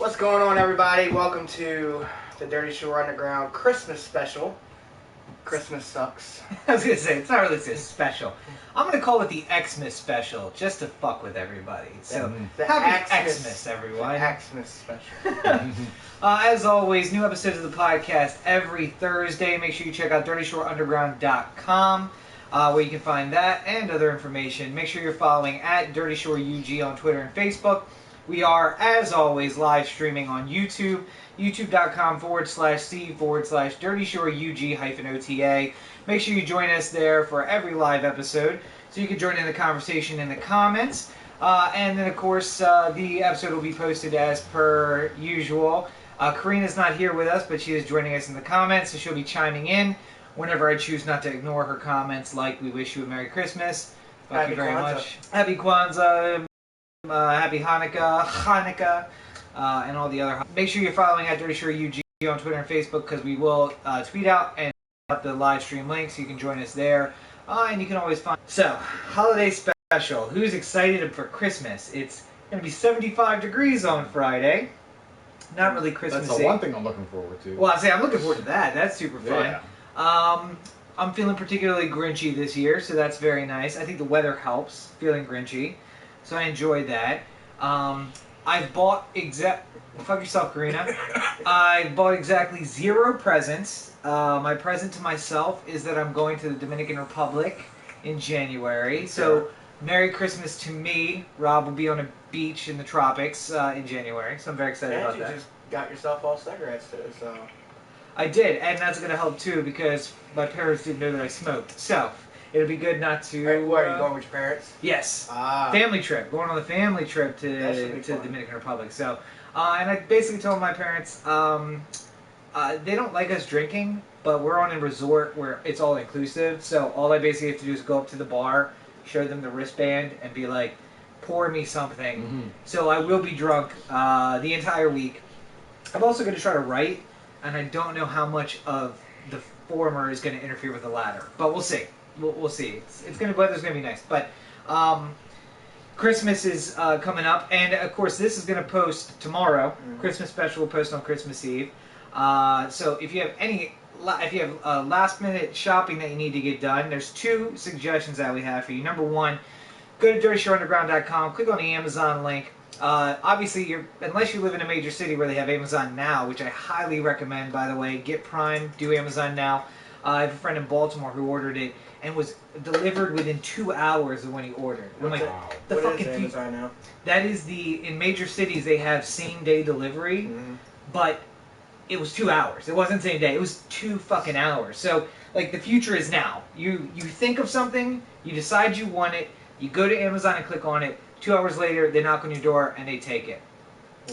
What's going on, everybody? Welcome to the Dirtyshore Underground Christmas special. Christmas sucks. I was going to say, it's not really a special. I'm going to call it the Xmas special, just to fuck with everybody. So, The happy Xmas, everyone. The Xmas special. As always, new episodes of the podcast every Thursday. Make sure you check out DirtyShoreUnderground.com, where you can find that and other information. Make sure you're following at DirtyShoreUG on Twitter and Facebook. We are, as always, live streaming on YouTube, youtube.com/C/DirtyShoreUG-OTA. Make sure you join us there for every live episode so you can join in the conversation in the comments. And then, of course, the episode will be posted as per usual. Karina's not here with us, but she is joining us in the comments, so she'll be chiming in whenever I choose not to ignore her comments, like we wish you a Merry Christmas. Thank you very much. Happy Kwanzaa. Happy Hanukkah, and all the other. Make sure you're following at DirtyShoreUG on Twitter and Facebook, because we will tweet out and put the live stream link so you can join us there. And you can always find. So, holiday special. Who's excited for Christmas? It's going to be 75 degrees on Friday. Not really Christmas. That's the one thing I'm looking forward to. Well, I'm looking forward to that. That's super fun. Yeah. I'm feeling particularly grinchy this year, so that's very nice. I think the weather helps feeling grinchy. So I enjoyed that. I've bought fuck yourself, Karina. I bought exactly 0 presents. My present to myself is that I'm going to the Dominican Republic in January. So Merry Christmas to me. Rob will be on a beach in the tropics in January. So I'm very excited about that. And you just got yourself all cigarettes too, so. I did, and that's going to help too because my parents didn't know that I smoked. So it'll be good not to. Where are you going with your parents? Yes. Family trip. Going on a family trip to the Dominican Republic. So, and I basically told my parents they don't like us drinking, but we're on a resort where it's all inclusive. So all I basically have to do is go up to the bar, show them the wristband, and be like, pour me something. Mm-hmm. So I will be drunk the entire week. I'm also going to try to write, and I don't know how much of the former is going to interfere with the latter, but we'll see. We'll see. Weather's gonna be nice, but Christmas is coming up, and of course this is gonna post tomorrow. Mm-hmm. Christmas special will post on Christmas Eve. So if you have last minute shopping that you need to get done, there's 2 suggestions that we have for you. Number 1, go to DirtyShoreUnderground.com, click on the Amazon link. Obviously, unless you live in a major city where they have Amazon Now, which I highly recommend, by the way, get Prime, do Amazon Now. I have a friend in Baltimore who ordered it and was delivered within 2 hours of when he ordered. I'm like, the what fucking is Amazon Now? That is in major cities they have same day delivery, but it was 2 hours. It wasn't same day. It was 2 fucking hours. So like the future is now. You think of something, you decide you want it, you go to Amazon and click on it. 2 hours later, they knock on your door and they take it,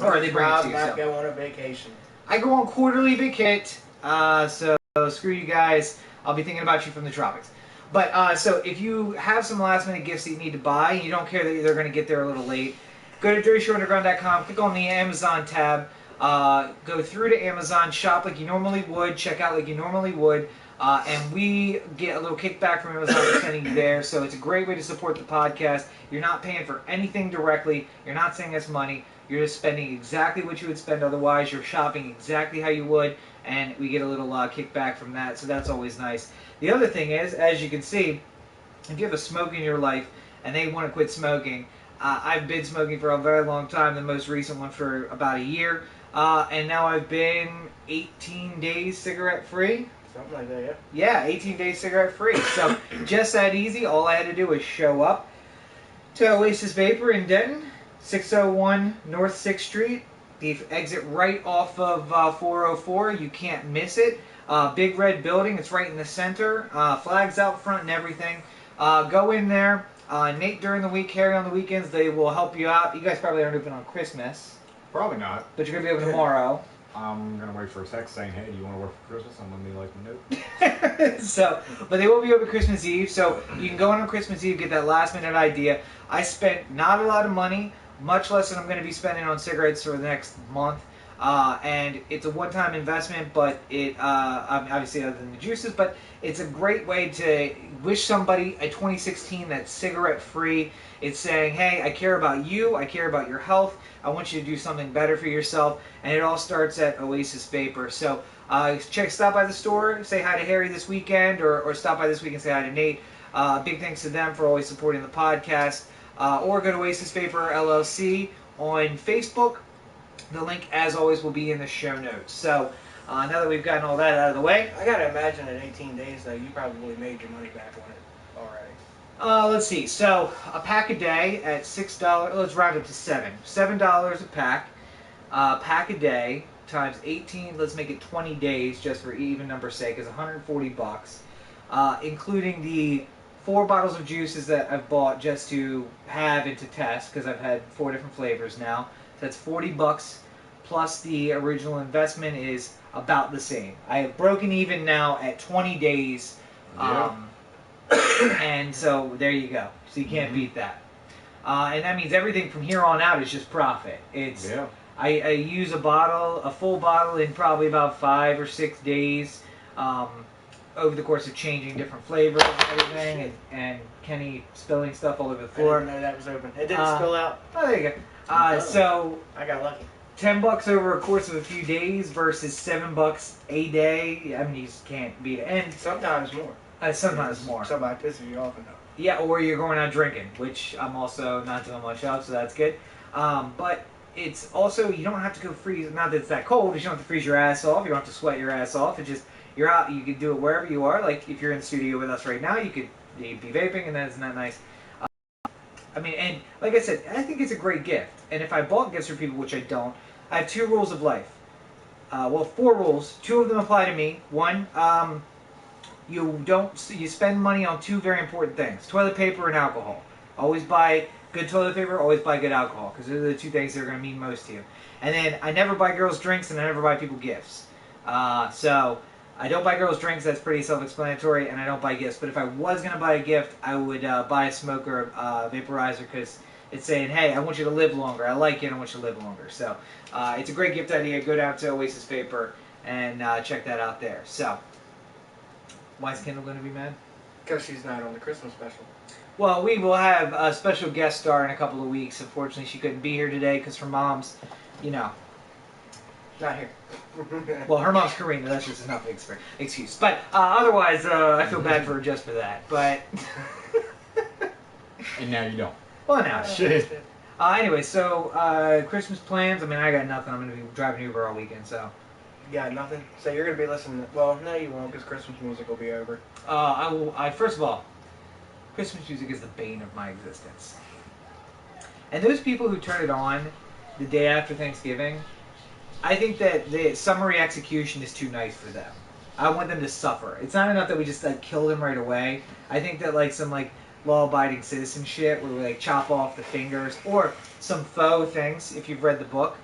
or they bring it to you. I go on a vacation. I go on quarterly vacate, so screw you guys. I'll be thinking about you from the tropics. But so if you have some last minute gifts that you need to buy, and you don't care that they're going to get there a little late, go to DirtyShoreUnderground.com, click on the Amazon tab, go through to Amazon, shop like you normally would, check out like you normally would, and we get a little kickback from Amazon for sending you there. So it's a great way to support the podcast. You're not paying for anything directly. You're not sending us money. You're just spending exactly what you would spend otherwise. You're shopping exactly how you would, and we get a little kickback from that, so that's always nice. The other thing is, as you can see, if you have a smoke in your life and they want to quit smoking, I've been smoking for a very long time, the most recent one for about a year, and now I've been 18 days cigarette-free. Something like that, yeah. Yeah, 18 days cigarette-free. So just that easy. All I had to do was show up to Oasis Vapor in Denton, 601 North 6th Street. The exit right off of 404. You can't miss it. Big red building. It's right in the center. Flags out front and everything. Go in there. Nate during the week, Harry on the weekends. They will help you out. You guys probably aren't open on Christmas. Probably not. But you're going to be open tomorrow. I'm going to wait for a text saying, hey, do you want to work for Christmas? I'm going to be like, nope. So, but they will be open Christmas Eve. So you can go in on Christmas Eve, get that last minute idea. I spent not a lot of money. Much less than I'm going to be spending on cigarettes for the next month. And it's a one-time investment, but it obviously other than the juices, but it's a great way to wish somebody a 2016 that's cigarette-free. It's saying, hey, I care about you, I care about your health, I want you to do something better for yourself, and it all starts at Oasis Vapor. So stop by the store, say hi to Harry this weekend, or stop by this week and say hi to Nate. Big thanks to them for always supporting the podcast. Or go to Oasis Vapor LLC on Facebook. The link, as always, will be in the show notes. So now that we've gotten all that out of the way, I gotta imagine in 18 days though, you probably made your money back on it already. let's see. So a pack a day at $6. Let's round up to $7 a pack. Pack a day times 18. Let's make it 20 days just for even number's sake. Is $140, including the 4 bottles of juices that I've bought just to have and to test because I've had 4 different flavors now. So that's $40 plus the original investment is about the same. I have broken even now at 20 days, and so there you go. So you can't beat that. And that means everything from here on out is just profit. It's I use a full bottle in probably about 5 or 6 days. Over the course of changing different flavors and everything, and Kenny spilling stuff all over the floor. I didn't know that was open. It didn't spill out. Oh, there you go. So I got lucky. $10 over a course of a few days versus $7 a day. I mean, you just can't beat it. And sometimes more. Sometimes more. Somebody pisses you off enough. Yeah, or you're going out drinking, which I'm also not doing much of, so that's good. But it's also, you don't have to go freeze. Not that it's that cold, you don't have to freeze your ass off. You don't have to sweat your ass off. It's just, you're out, you can do it wherever you are. Like, if you're in the studio with us right now, you'd be vaping, and that's not nice. I mean, and like I said, I think it's a great gift. And if I bought gifts for people, which I don't, I have 2 rules of life. 4 rules. 2 of them apply to me. 1, you spend money on 2 very important things: toilet paper and alcohol. Always buy good toilet paper, always buy good alcohol, because those are the 2 things that are going to mean most to you. And then I never buy girls drinks, and I never buy people gifts. So I don't buy girls drinks, that's pretty self-explanatory, and I don't buy gifts. But if I was going to buy a gift, I would buy a smoker vaporizer, because it's saying, hey, I want you to live longer. I like you, and I want you to live longer. So it's a great gift idea. Go down to Oasis Vapor and check that out there. So, why is Kendall going to be mad? Because she's not on the Christmas special. Well, we will have a special guest star in a couple of weeks. Unfortunately, she couldn't be here today because her mom's, not here. Well, her mom's Karina. That's just enough excuse. But otherwise, I feel bad for her just for that. But and now you don't. Well, now Shit. Anyway, so Christmas plans. I mean, I got nothing. I'm going to be driving Uber all weekend, so. You got nothing? So you're going to be listening to... Well, no, you won't, because Christmas music will be over. First of all, Christmas music is the bane of my existence. And those people who turn it on the day after Thanksgiving, I think that the summary execution is too nice for them. I want them to suffer. It's not enough that we just kill them right away. I think that some law-abiding citizen shit where we chop off the fingers, or some faux things if you've read the book.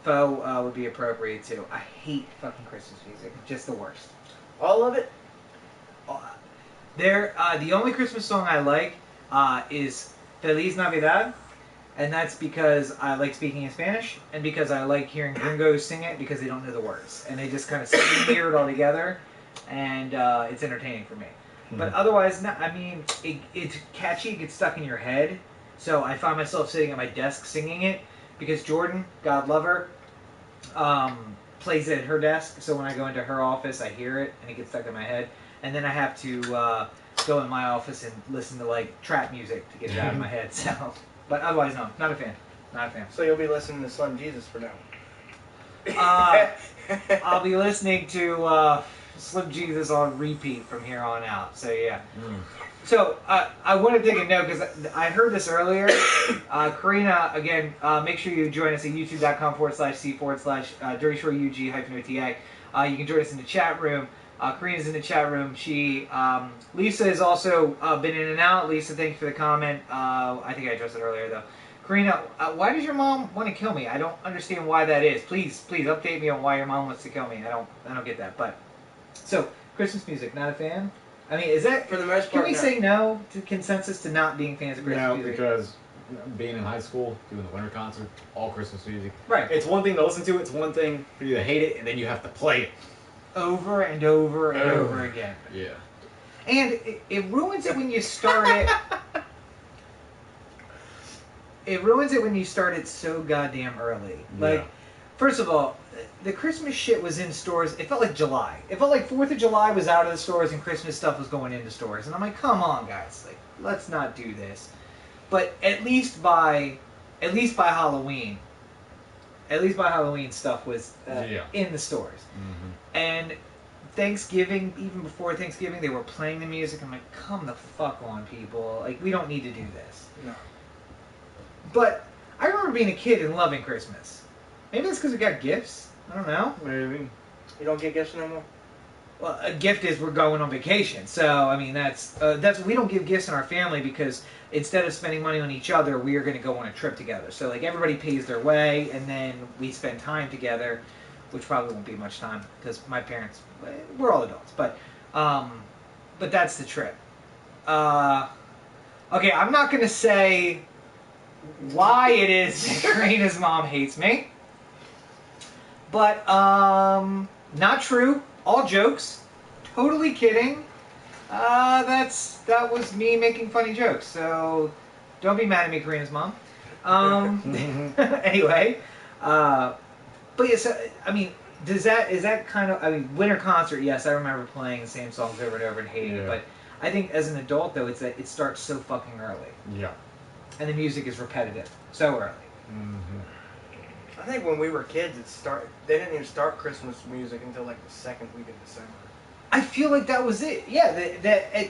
Faux would be appropriate too. I hate fucking Christmas music. Just the worst. All of it? The only Christmas song I like is Feliz Navidad, and that's because I like speaking in Spanish, and because I like hearing gringos sing it because they don't know the words, and they just kind of smear it all together, and it's entertaining for me. But otherwise, it's catchy, it gets stuck in your head, so I find myself sitting at my desk singing it, because Jordan, God love her, plays it at her desk, so when I go into her office, I hear it, and it gets stuck in my head, and then I have to go in my office and listen to trap music to get it out of my head, so... But otherwise, no, not a fan. Not a fan. So you'll be listening to Slim Jesus for now. I'll be listening to Slim Jesus on repeat from here on out. So yeah. So I want to take a note because I heard this earlier. Karina, again, make sure you join us at youtube.com/c/DirtyShoreUG-OTA. You can join us in the chat room. Karina's in the chat room. Lisa has also been in and out. Lisa, thank you for the comment. I think I addressed it earlier, though. Karina, why does your mom want to kill me? I don't understand why that is. Please update me on why your mom wants to kill me. I don't get that. But so Christmas music, not a fan. I mean, is that for the most part? Can we say no to consensus to not being fans of Christmas music? No, because being in high school, doing the winter concert, all Christmas music. Right. It's one thing to listen to. It's one thing for you to hate it, and then you have to play it Over and over and over again. Yeah. And it ruins it when you start it. It ruins it when you start it so goddamn early. Like, first of all, the Christmas shit was in stores. It felt like July. It felt like 4th of July was out of the stores and Christmas stuff was going into stores. And I'm like, come on, guys. Like, let's not do this. But at least by Halloween, stuff was in the stores. Mm-hmm. And Thanksgiving, even before Thanksgiving, they were playing the music. I'm like, come the fuck on, people. Like, we don't need to do this. No. But I remember being a kid and loving Christmas. Maybe it's because we got gifts. I don't know. Maybe. You don't get gifts no more? Well, a gift is we're going on vacation. So, I mean, that's we don't give gifts in our family because instead of spending money on each other, we are going to go on a trip together. So, like, everybody pays their way, and then we spend time together, which probably won't be much time because my parents, we're all adults. But that's the trip. Okay, I'm not going to say why it is Karina's mom hates me. But, not true. All jokes. Totally kidding. That was me making funny jokes. So, don't be mad at me, Karina's mom. Anyway, but yeah, so, I mean, is that kind of, I mean, winter concert, yes, I remember playing the same songs over and over and hating it, but I think as an adult, though, it's that it starts so fucking early. Yeah. And the music is repetitive. So early. Mm-hmm. I think when we were kids, they didn't even start Christmas music until like the second week of December. I feel like that was it. Yeah,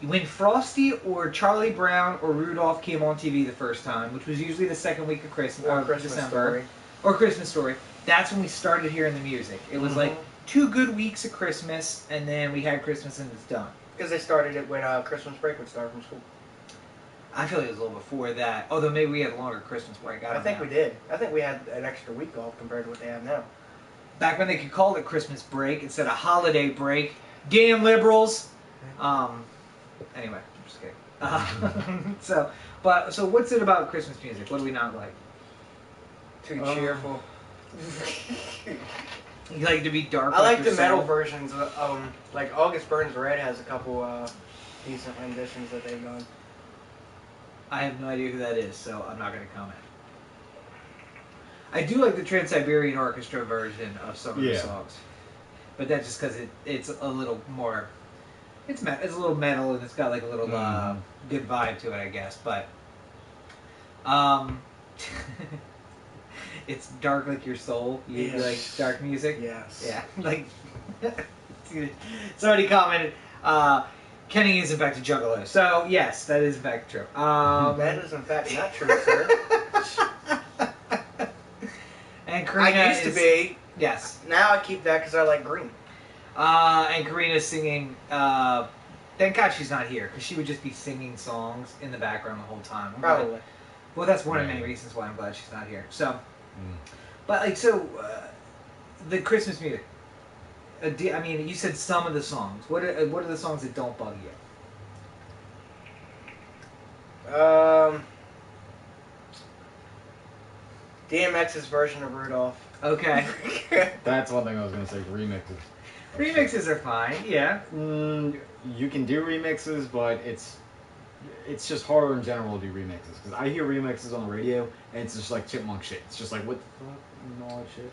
when Frosty or Charlie Brown or Rudolph came on TV the first time, which was usually the second week of Christmas, Or Christmas December, Story. Or Christmas Story, that's when we started hearing the music. It was like 2 good weeks of Christmas, and then we had Christmas and it's done. Because they started it when Christmas break would start from school. I feel like it was a little before that. Although maybe we had a longer Christmas break. I think we did. I think we had an extra week off compared to what they have now. Back when they could call it Christmas break instead of holiday break. Damn liberals. Anyway, I'm just kidding. So what's it about Christmas music? What do we not like? Too cheerful. You like to be dark? I like the metal versions of like August Burns Red has a couple decent renditions that they've done. I have no idea who that is, so I'm not going to comment. I do like the Trans-Siberian Orchestra version of some of the songs, but that's just because it's a little more. It's a little metal and it's got like a little good vibe to it, I guess. But it's dark like your soul. You like dark music? Yes. Yeah. Like somebody commented. Kenny is in fact a juggalo. So yes, that is in fact true. That is in fact not true, sir. And Karina I used to be. Yes. Now I keep that because I like green. And Karina's singing. Thank God she's not here, because she would just be singing songs in the background the whole time. Probably. Well, that's one of many reasons why I'm glad she's not here. So, but like the Christmas music. I mean, you said some of the songs. What are the songs that don't bug you? DMX's version of Rudolph. Okay. That's one thing I was going to say. Remixes. Remixes are fine. Yeah. You can do remixes, but it's just harder in general to do remixes. Because I hear remixes on the radio, and it's just like chipmunk shit. It's just like, what the fuck? And all that shit.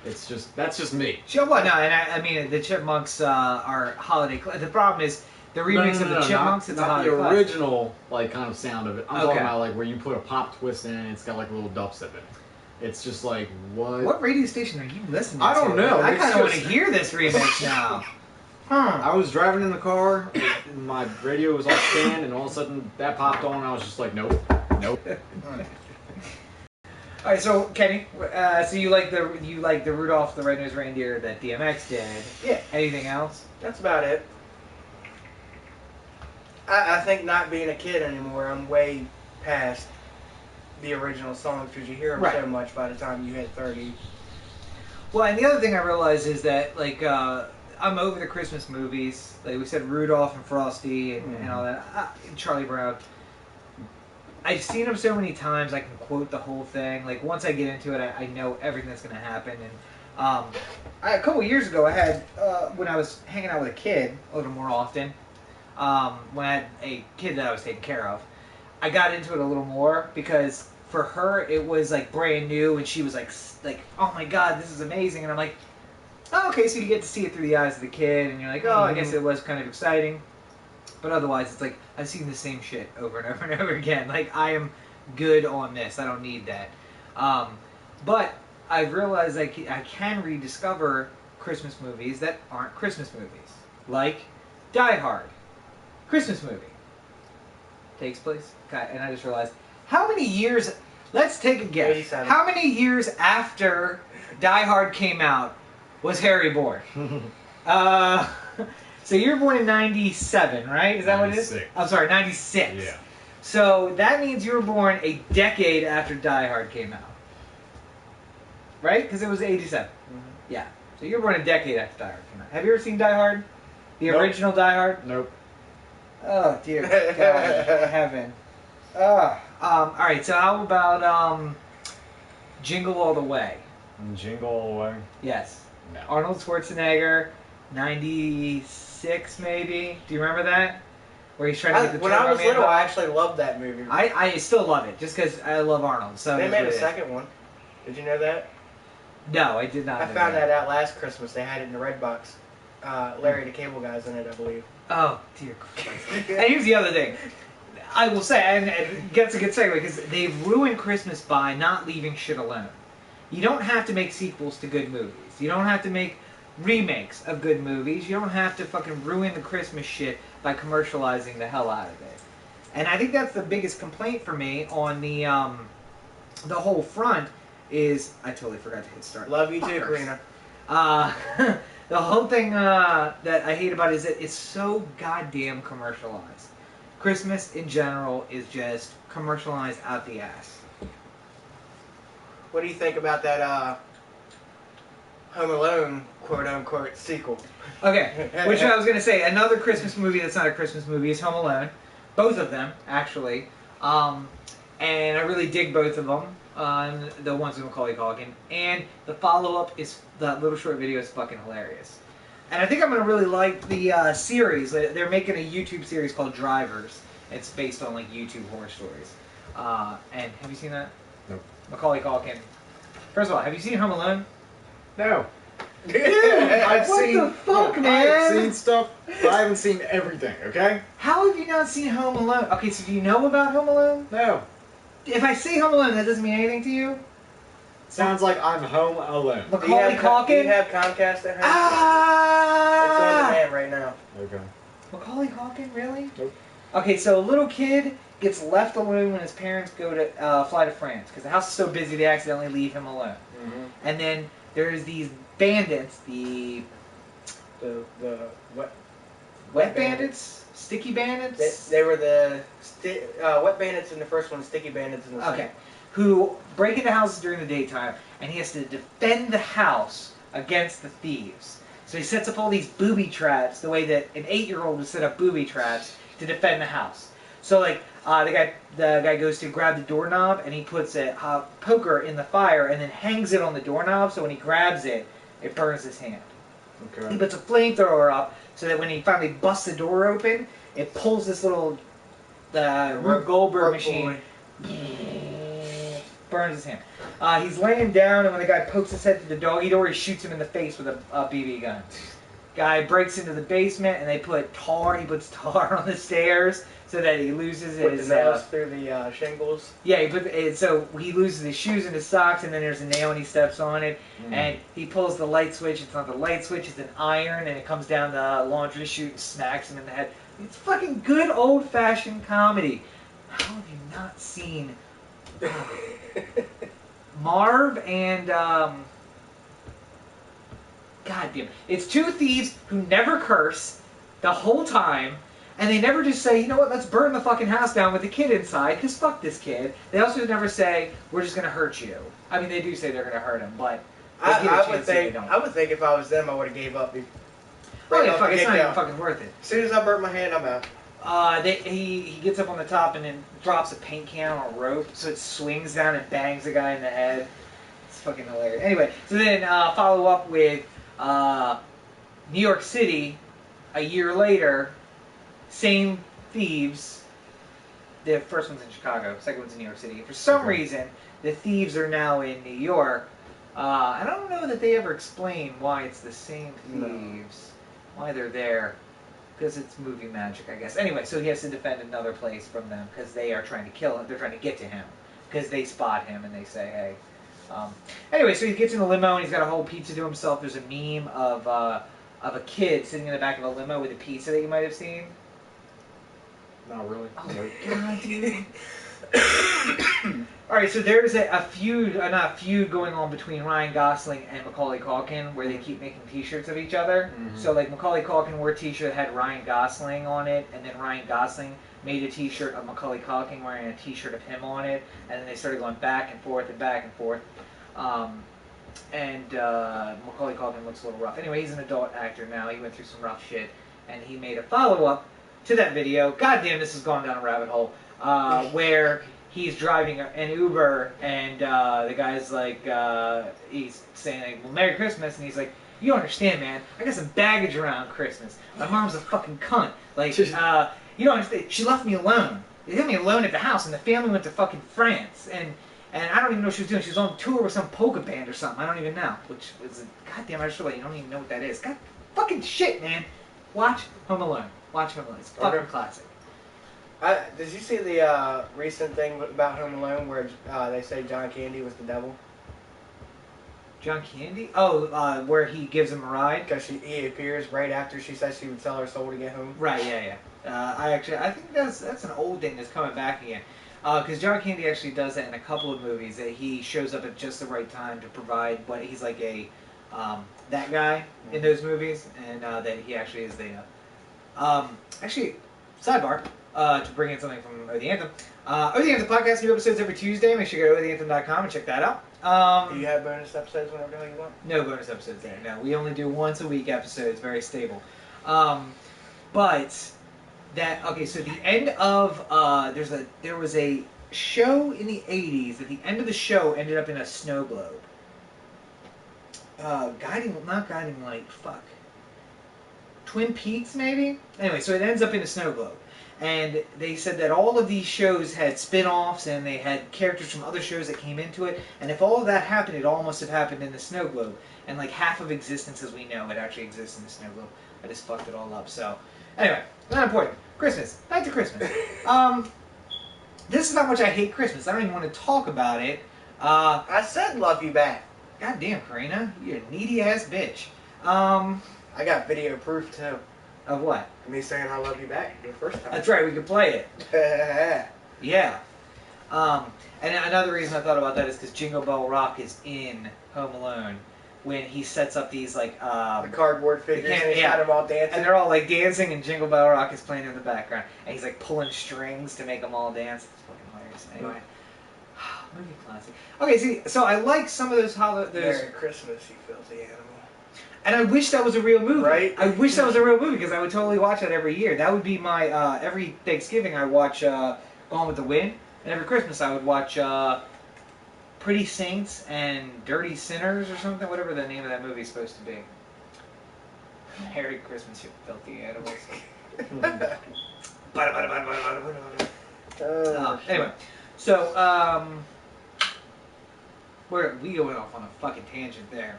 It's just, that's just me. Sure, well, no, and I mean, the Chipmunks are holiday. The problem is, the remix of the Chipmunks, it's a holiday the classic. original, like, kind of sound of it. I'm talking about, like, where you put a pop twist in and it's got, like, a little dubstep in it. It's just like, what? What radio station are you listening to? I don't know. I kind of want to hear this remix now. I was driving in the car, and my radio was off stand, and all of a sudden that popped on, and I was just like, nope. All right, so Kenny, so you like the Rudolph the Red-Nosed Reindeer that DMX did? Yeah. Anything else? That's about it. I think not being a kid anymore, I'm way past the original songs because you hear them so much by the time you hit 30. Well, and the other thing I realized is that like I'm over the Christmas movies. Like we said, Rudolph and Frosty and all that. Charlie Brown. I've seen them so many times I can quote the whole thing. Like once I get into it, I know everything that's going to happen. And a couple years ago, I had when I was hanging out with a kid a little more often. When I had a kid that I was taking care of, I got into it a little more because for her it was like brand new, and she was like, oh my god, this is amazing, and I'm like, oh, okay, so you get to see it through the eyes of the kid, and you're like, oh, I guess it was kind of exciting, but otherwise it's like I've seen the same shit over and over and over again. Like I am good on this, I don't need that. But I've realized I can rediscover Christmas movies that aren't Christmas movies, like Die Hard. Christmas movie. Takes place. Okay, and I just realized, how many years, let's take a guess. 87. How many years after Die Hard came out was Harry born? So you were born in 97, right? Is that 96. What it is? I'm sorry, 96. Yeah. So that means you were born a decade after Die Hard came out. Right? Because it was 87. Mm-hmm. Yeah. So you were born a decade after Die Hard came out. Have you ever seen Die Hard? The original Die Hard? Nope. Oh dear God, heaven. All right. So how about Jingle All the Way? Jingle All the Way? Yes. No. Arnold Schwarzenegger, 96 maybe. Do you remember that? Where he's trying to get the when I was little, I actually loved that movie. I still love it just because I love Arnold. So they made a second one. Did you know that? No, I did not. I found that out last Christmas. They had it in the red box. Larry the Cable Guy's in it, I believe. Oh, dear Christ. And here's the other thing. I will say, and that's a good segue, because they've ruined Christmas by not leaving shit alone. You don't have to make sequels to good movies. You don't have to make remakes of good movies. You don't have to fucking ruin the Christmas shit by commercializing the hell out of it. And I think that's the biggest complaint for me on the whole front is... I totally forgot to hit start. Love you too, Karina. The whole thing that I hate about it is that it's so goddamn commercialized. Christmas in general is just commercialized out the ass. What do you think about that Home Alone quote-unquote sequel? Okay, which I was going to say, another Christmas movie that's not a Christmas movie is Home Alone. Both of them, actually. And I really dig both of them. The ones with Macaulay Culkin, and the follow-up is that little short video is fucking hilarious. And I think I'm gonna really like the series. They're making a YouTube series called Drivers. It's based on like YouTube horror stories. And have you seen that? Nope. Macaulay Culkin. First of all, have you seen Home Alone? No. Dude, what the fuck, man? I've seen stuff, but I haven't seen everything. Okay. How have you not seen Home Alone? Okay, so do you know about Home Alone? No. If I say Home Alone, that doesn't mean anything to you? Sounds like I'm home alone. Macaulay Culkin? Do you have Comcast at home? Ah! It's on demand right now. Okay. Macaulay Culkin, really? Nope. Okay, so a little kid gets left alone when his parents go to fly to France because the house is so busy they accidentally leave him alone. Mm-hmm. And then there's these bandits, the wet bandits? Sticky bandits? They were the wet bandits in the first one, sticky bandits in the second. Okay. Who break into houses during the daytime, and he has to defend the house against the thieves. So he sets up all these booby traps, the way that an 8-year-old would set up booby traps to defend the house. So like the guy goes to grab the doorknob, and he puts a poker in the fire, and then hangs it on the doorknob. So when he grabs it, it burns his hand. Okay. He puts a flamethrower up, so that when he finally busts the door open, it pulls this little Rube Goldberg machine. Burns his hand. He's laying down, and when the guy pokes his head through the doggy door, he shoots him in the face with a BB gun. Guy breaks into the basement, and he puts tar on the stairs so that he loses Put his the nails through the shingles. Yeah, so he loses his shoes and his socks, and then there's a nail, and he steps on it, and he pulls the light switch. It's not the light switch; it's an iron, and it comes down the laundry chute and smacks him in the head. It's fucking good old-fashioned comedy. How have you not seen Marv and God damn it. It's two thieves who never curse the whole time, and they never just say, you know what, let's burn the fucking house down with the kid inside, because fuck this kid. They also never say, we're just going to hurt you. I mean, they do say they're going to hurt him, but I would think if I was them, I would have gave up. Oh yeah, fuck, it's not even fucking worth it. As soon as I burnt my hand, I'm out. He gets up on the top and then drops a paint can on a rope, so it swings down and bangs the guy in the head. It's fucking hilarious. Anyway, so then follow up with New York City a year later, same thieves. The first one's in Chicago, second one's in New York City. For some reason, the thieves are now in New York. I don't know that they ever explain why it's the same thieves, why they're there. Because it's movie magic, I guess. Anyway, so he has to defend another place from them because they are trying to kill him. They're trying to get to him because they spot him and they say, hey. Anyway, so he gets in a limo and he's got a whole pizza to himself. There's a meme of a kid sitting in the back of a limo with a pizza that you might have seen. Not really. Oh, God, dude. Alright, so there's a feud, not a feud going on between Ryan Gosling and Macaulay Culkin where they keep making t-shirts of each other. Mm-hmm. So like Macaulay Culkin wore a t-shirt that had Ryan Gosling on it, and then Ryan Gosling made a t-shirt of Macaulay Culkin wearing a t-shirt of him on it, and then they started going back and forth and back and forth. Macaulay Culkin looks a little rough. Anyway, he's an adult actor now. He went through some rough shit, and he made a follow-up to that video. God damn, this has gone down a rabbit hole. Where he's driving an Uber, and the guy's like, he's saying, like, well, Merry Christmas, and he's like, you don't understand, man. I got some baggage around Christmas. My mom's a fucking cunt. Like, you don't understand. She left me alone. They left me alone at the house, and the family went to fucking France, and I don't even know what she was doing. She was on tour with some polka band or something. I don't even know. Which is, goddamn, I just realized you don't even know what that is. God, fucking shit, man. Watch Home Alone. Watch Home Alone. It's a fucking classic. Did you see the recent thing about Home Alone where they say John Candy was the devil? John Candy? Oh, where he gives him a ride? Because he appears right after she says she would sell her soul to get home. Right, yeah. I think that's an old thing that's coming back again. Because John Candy actually does that in a couple of movies. That he shows up at just the right time to provide what he's like that guy in those movies, and that he actually is the. Actually, sidebar. To bring in something from O The Anthem. O The Anthem podcast, new episodes every Tuesday. Make sure you go to otheanthem.com and check that out. Do you have bonus episodes whenever the hell you want? No bonus episodes there. No, we only do once a week episodes. Very stable. But that so the end of there was a show in the 80s. At the end of the show, ended up in a snow globe. Not guiding light. Fuck. Twin Peaks, maybe? Anyway, so it ends up in a snow globe. And they said that all of these shows had spin-offs and they had characters from other shows that came into it. And if all of that happened, it all must have happened in the snow globe. And like half of existence as we know, it actually exists in the snow globe. I just fucked it all up. So, anyway, not important. Christmas. Back to Christmas. This is how much I hate Christmas. I don't even want to talk about it. I said love you back. God damn, Karina. You're a needy-ass bitch. I got video proof, too. Of what? Me saying I love you back the first time. That's right, we could play it. Yeah. And another reason I thought about that is because Jingle Bell Rock is in Home Alone when he sets up these, like... the cardboard figures and he's got them all dancing. And they're all, like, dancing and Jingle Bell Rock is playing in the background. And he's, like, pulling strings to make them all dance. It's fucking hilarious. Anyway. Movie classic. Okay, see, so I like some of those holidays... Merry Christmas, you filthy animal. And I wish that was a real movie. Right? I wish that was a real movie because I would totally watch that every year. That would be my every Thanksgiving I watch Gone with the Wind, and every Christmas I would watch Pretty Saints and Dirty Sinners or something, whatever the name of that movie is supposed to be. Merry Christmas, you filthy animals. Anyway, so we went off on a fucking tangent there.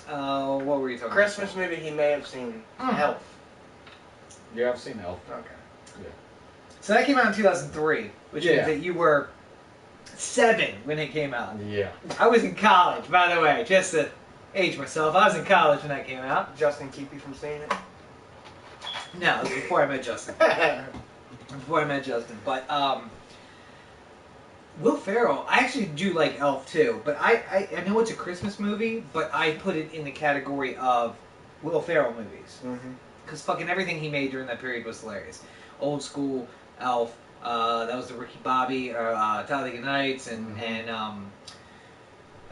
What were you talking Christmas about? movie he may have seen. Elf. Yeah, I've seen Elf. Okay. Yeah. So that came out in 2003, which means that you were 7 when it came out. Yeah. I was in college, by the way, just to age myself. I was in college when that came out. Justin keep you from seeing it? No, it was before I met Justin. But, Will Ferrell, I actually do like Elf too, but I know it's a Christmas movie, but I put it in the category of Will Ferrell movies. Because fucking everything he made during that period was hilarious. Old School, Elf, that was the Ricky Bobby, Talladega Nights, and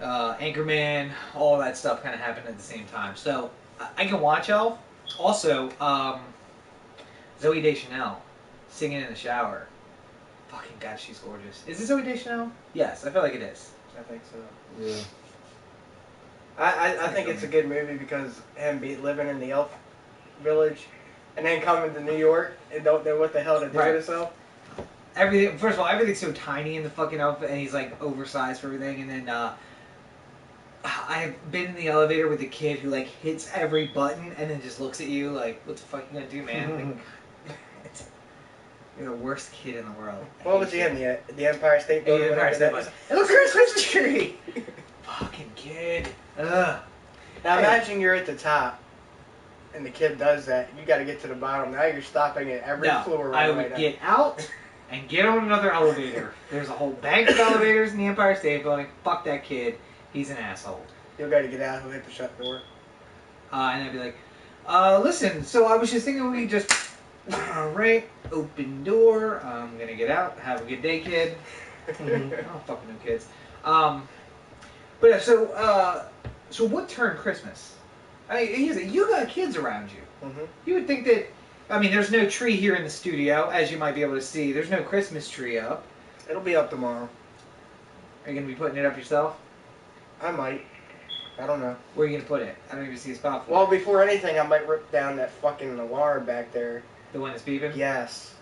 Anchorman, all that stuff kind of happened at the same time. So I can watch Elf. Also, Zooey Deschanel singing in the shower. Fucking God, she's gorgeous. Is this Zoe Deschanel? Yes, I feel like it is. I think so. Yeah. I think it's a good movie because him living in the elf village and then coming to New York and don't know what the hell to do with himself. Everything. First of all, everything's so tiny in the fucking outfit, and he's like oversized for everything. And then I've been in the elevator with a kid who like hits every button and then just looks at you like, "What the fuck you gonna do, man?" Like, you're the worst kid in the world. What was he in the Empire State Building? The Empire State Building. It looks like a Christmas tree. Fucking kid. Ugh. Now imagine you're at the top. And the kid does that. You got to get to the bottom. Now you're stopping at every floor. I would get out and get on another elevator. There's a whole bank of elevators in the Empire State Building. Fuck that kid. He's an asshole. You'll got to get out. He'll hit the shut door. And I'd be like, listen. So I was just thinking we just, all right, open door. I'm gonna get out. Have a good day, kid. I don't fucking know kids. But yeah, so what turned Christmas? I mean, you got kids around you. Mm-hmm. You would think that, I mean, there's no tree here in the studio, as you might be able to see. There's no Christmas tree up. It'll be up tomorrow. Are you going to be putting it up yourself? I might. I don't know. Where are you going to put it? I don't even see a spot for it. Well, before anything, I might rip down that fucking alarm back there. The one that's beeping? Yes.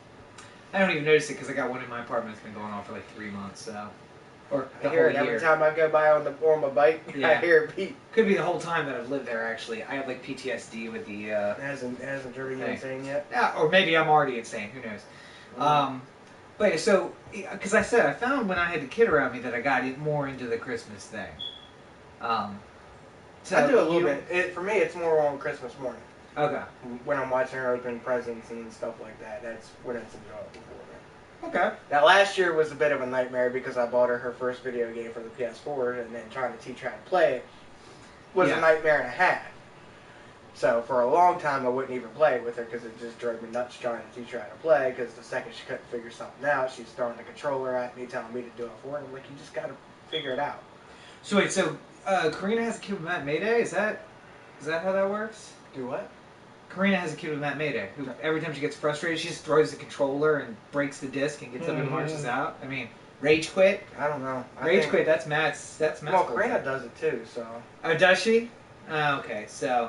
I don't even notice it because I got one in my apartment that's been going on for like 3 months, so. Or I hear it every time I go by on my bike. Yeah. I hear it beep. Could be the whole time that I've lived there. Actually, I have like PTSD with the. It hasn't driven you insane yet. Yeah, or maybe I'm already insane. Who knows? But yeah, so because I said I found when I had the kid around me that I got more into the Christmas thing. So I do a little bit. For me, it's more on Christmas morning. Okay. When I'm watching her open presents and stuff like that, that's when it's enjoyable for me. Okay. Now, last year was a bit of a nightmare because I bought her first video game for the PS4, and then trying to teach her how to play it was a nightmare and a half. So, for a long time, I wouldn't even play it with her because it just drove me nuts trying to teach her how to play, because the second she couldn't figure something out, she's throwing the controller at me, telling me to do it for her. I'm like, you just got to figure it out. So, wait, Karina has a kid with Matt Mayday? Is that how that works? Do what? Karina has a kid with Matt Mayday, who every time she gets frustrated, she just throws the controller and breaks the disc and gets up and marches out. I mean, rage quit? I don't know. Rage quit, that's Matt's well, Karina does it too, so. Oh, does she? Oh, okay, so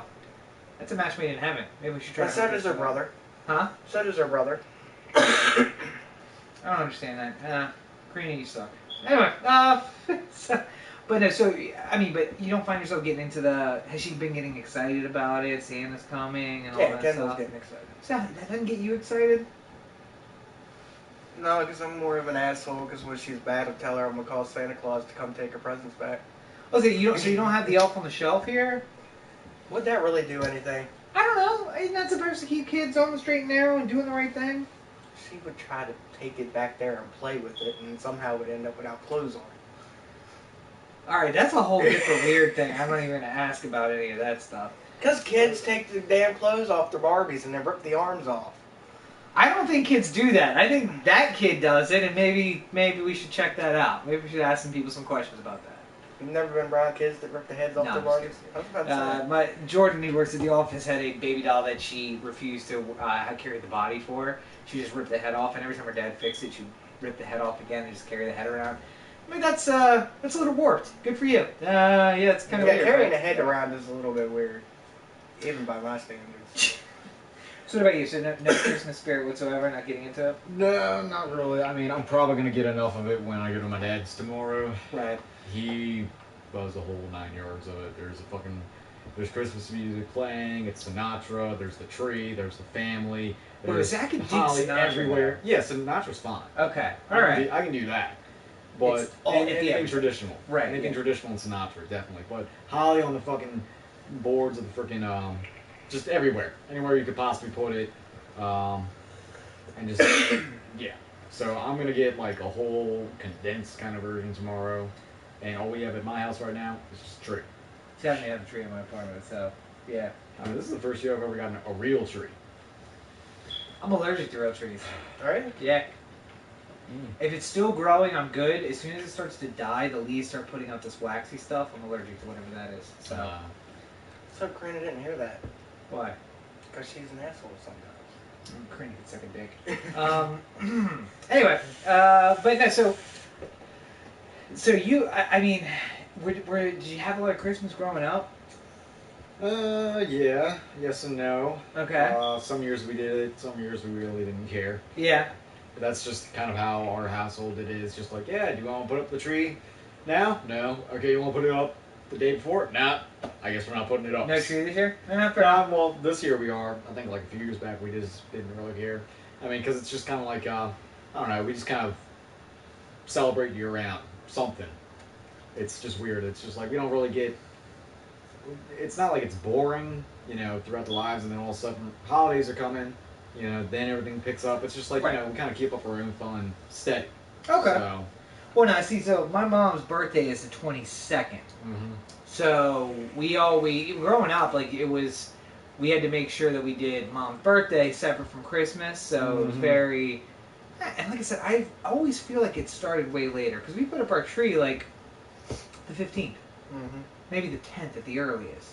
that's a match made in heaven. Maybe we should try. But so does her brother. Huh? So does her brother. I don't understand that. Karina, you suck. Anyway, but no, so, I mean, but you don't find yourself getting into has she been getting excited about it, Santa's coming, and all that stuff? Yeah, Kendall's getting excited. So that doesn't get you excited? No, because I'm more of an asshole, because when she's bad, I tell her I'm going to call Santa Claus to come take her presents back. Oh, so you don't have the elf on the shelf here? Would that really do anything? I don't know. Ain't that supposed to keep kids on the straight and narrow and doing the right thing? She would try to take it back there and play with it, and somehow would end up without clothes on. Alright, that's a whole different weird thing. I'm not even going to ask about any of that stuff. Because kids take the damn clothes off their Barbies and then rip the arms off. I don't think kids do that. I think that kid does it, and maybe we should check that out. Maybe we should ask some people some questions about that. You've never been around kids that rip the heads off their Barbies? I was about to say. Jordan, who works at the office, had a baby doll that she refused to carry the body for. She just ripped the head off, and every time her dad fixed it, she'd rip the head off again and just carry the head around. I mean, that's a little warped. Good for you. Yeah, it's kind of weird. Carrying a head around is a little bit weird, even by my standards. So what about you? So no Christmas spirit whatsoever, not getting into it? No, not really. I mean, I'm probably going to get enough of it when I go to my dad's tomorrow. Right. He does the whole 9 yards of it. There's Christmas music playing, it's Sinatra, there's the tree, there's the family. There's Zach and holly everywhere. Yeah, Sinatra's fine. Okay, alright. I can do that. But anything traditional. Right. Anything traditional in Sinatra, definitely. But holly on the fucking boards of the freaking, just everywhere. Anywhere you could possibly put it. And just, yeah. So I'm going to get like a whole condensed kind of version tomorrow. And all we have at my house right now is just a tree. See, I don't have a tree in my apartment, so, yeah. I mean, this is the first year I've ever gotten a real tree. I'm allergic to real trees. Alright? Yeah. If it's still growing, I'm good. As soon as it starts to die, the leaves start putting out this waxy stuff. I'm allergic to whatever that is. So Karina didn't hear that. Why? Because she's an asshole sometimes. Cranny could suck a dick. Anyway, but no, so you, I mean, did you have a lot of Christmas growing up? Yeah. Yes and no. Okay. Some years we did it, some years we really didn't care. Yeah. That's just kind of how our household it is. Just like, yeah, do you want to put up the tree now? No. Okay, you want to put it up the day before? Nah. I guess we're not putting it up. No tree this year? No, fair enough. Well, this year we are. I think like a few years back we just didn't really care. I mean, because it's just kind of like, I don't know, we just kind of celebrate year round. Something. It's just weird. It's just like we don't really get. It's not like it's boring, throughout the lives, and then all of a sudden holidays are coming, then everything picks up. It's just like, we kind of keep up our own fun steady. Okay. So, well, now, see, so my mom's birthday is the 22nd. Mm-hmm. So we growing up, like, we had to make sure that we did mom's birthday separate from Christmas, so it was very, and like I said, I always feel like it started way later, because we put up our tree, like, the 15th. Mm-hmm. Maybe the 10th at the earliest.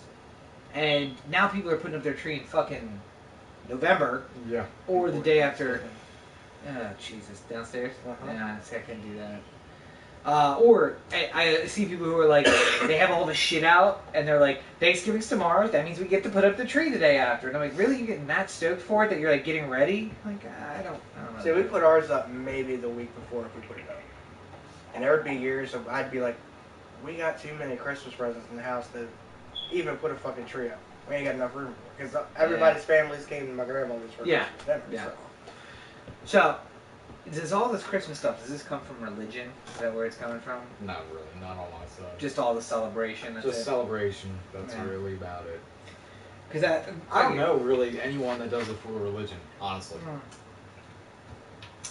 And now people are putting up their tree in fucking November. Yeah. Or the day after. Oh, Jesus. Downstairs? Uh-huh. Nah, I couldn't do that. Or I see people who are like, they have all the shit out, and they're like, Thanksgiving's tomorrow, that means we get to put up the tree the day after. And I'm like, really? You're getting that stoked for it that you're like getting ready? Like, I don't know. See, we put ours up maybe the week before if we put it up. And there would be years of, I'd be like, we got too many Christmas presents in the house to even put a fucking tree up. We ain't got enough room for it. Because everybody's families came to my grandmother's for Christmas dinner. Yeah. So, does all this Christmas stuff, does this come from religion? Is that where it's coming from? Not really. Not all my stuff. Just all the celebration? That's Just it? celebration. That's really about it. Because I don't know really anyone that does it for religion, honestly.